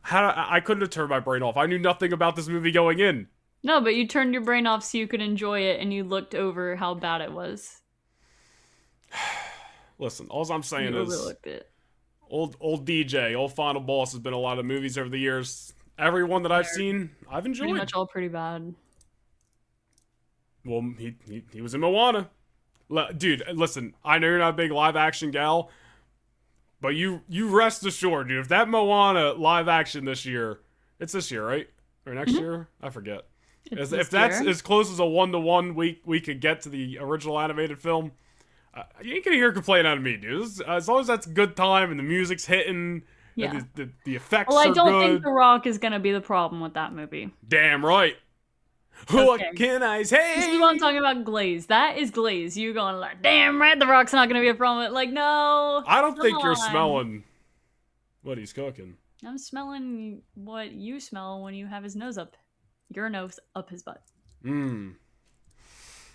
I couldn't have turned my brain off. I knew nothing about this movie going in. No, but you turned your brain off so you could enjoy it, and you looked over how bad it was. Listen, all I'm saying is... overlooked it. Old DJ, old Final Boss has been a lot of movies over the years. Every one that I've seen, I've enjoyed. Pretty much all pretty bad. Well, he was in Moana. Dude, listen, I know you're not a big live action gal, but you rest assured, dude, if that Moana live action this year, it's this year, right? Or next year? I forget. If that's as close as a 1-to-1 we could get to the original animated film, you ain't gonna hear a complaint out of me, dude. As long as that's a good time and the music's hitting, and the effects are good. Well, I don't think The Rock is gonna be the problem with that movie. Damn right. Okay. What can I say? This is what I'm talking about, glaze. That is glaze. You going like, damn right, The Rock's not gonna be a problem. Like, no. I don't think you're smelling what he's cooking. I'm smelling what you smell when you have his nose up. Your nose up his butt.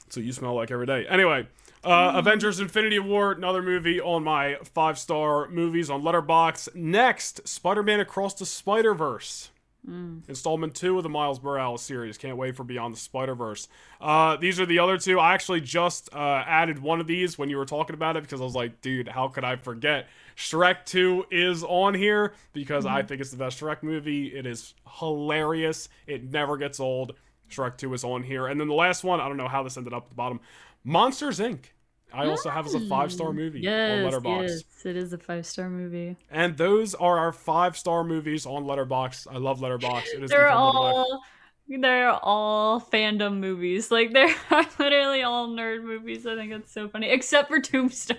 So you smell like every day. Anyway, Avengers Infinity War, another movie on my 5-star movies on Letterboxd. Next, Spider-Man Across the Spider-Verse. Installment 2 of the Miles Morales series. Can't wait for Beyond the Spider-Verse. These are the other two. I actually just added one of these when you were talking about it, because I was like, dude, how could I forget? Shrek 2 is on here because I think it's the best Shrek movie. It is hilarious. It never gets old. Shrek 2 is on here. And then the last one, I don't know how this ended up at the bottom, Monsters, Inc. I also have as a 5-star movie on Letterboxd. Yes, it is a 5-star movie. And those are our 5-star movies on Letterboxd. I love Letterboxd. It is they're all fandom movies. Like, they're literally all nerd movies. I think it's so funny, except for Tombstone.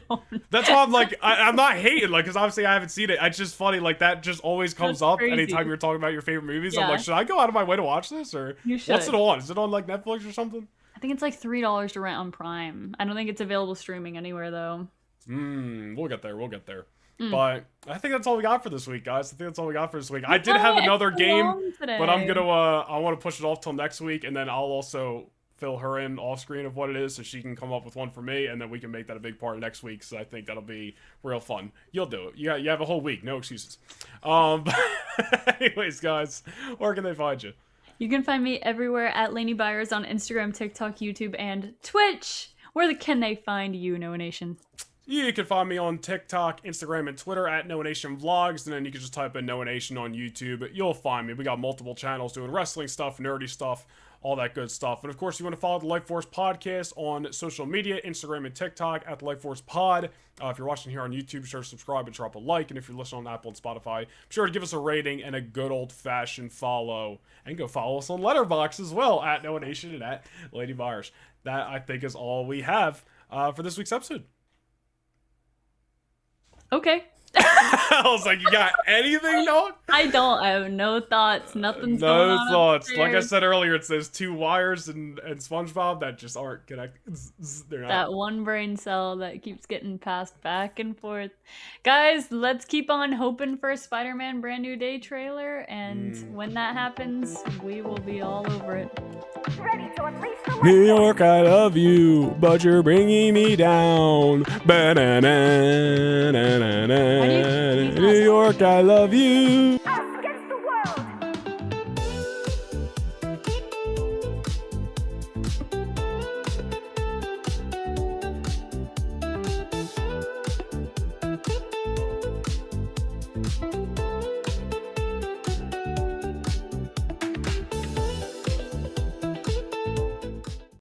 That's why I'm like, I'm not hating, like, because obviously I haven't seen it. It's just funny, like, that just always comes up anytime you're talking about your favorite movies. Yeah. I'm like, should I go out of my way to watch this, or you should. What's it on? Is it on like Netflix or something? I think it's like $3 to rent on Prime. I don't think it's available streaming anywhere, though. We'll get there. But I think that's all we got for this week, guys. I did have another game, but I'm gonna I want to push it off till next week, and then I'll also fill her in off screen of what it is, so she can come up with one for me, and then we can make that a big part of next week. So I think that'll be real fun. You'll do it. You have a whole week, no excuses. Anyways, guys, where can they find you? You can find me everywhere at Laney Byers on Instagram, TikTok, YouTube, and Twitch. Where can they find you, Noah Nation? You can find me on TikTok, Instagram, and Twitter at Noah Nation Vlogs, and then you can just type in Noah Nation on YouTube. You'll find me. We got multiple channels doing wrestling stuff, nerdy stuff, all that good stuff. And of course, you want to follow the Lightforce podcast on social media, Instagram and TikTok at the Lightforce Pod. If you're watching here on YouTube, be sure to subscribe and drop a like. And if you're listening on Apple and Spotify, be sure to give us a rating and a good old-fashioned follow. And go follow us on Letterboxd as well, at Noah Nation and at Lady Byers. That, I think, is all we have for this week's episode. Okay. I was like, you got anything, Noah? I don't. I have no thoughts. Nothing's no going on. No thoughts. Like I said earlier, it's those two wires and SpongeBob that just aren't connected. They're not. That one brain cell that keeps getting passed back and forth. Guys, let's keep on hoping for a Spider-Man Brand New Day trailer. And when that happens, we will be all over it. Ready to unleash the New York, I love you, but you're bringing me down. Ba-na-na-na-na-na. New York, I love you.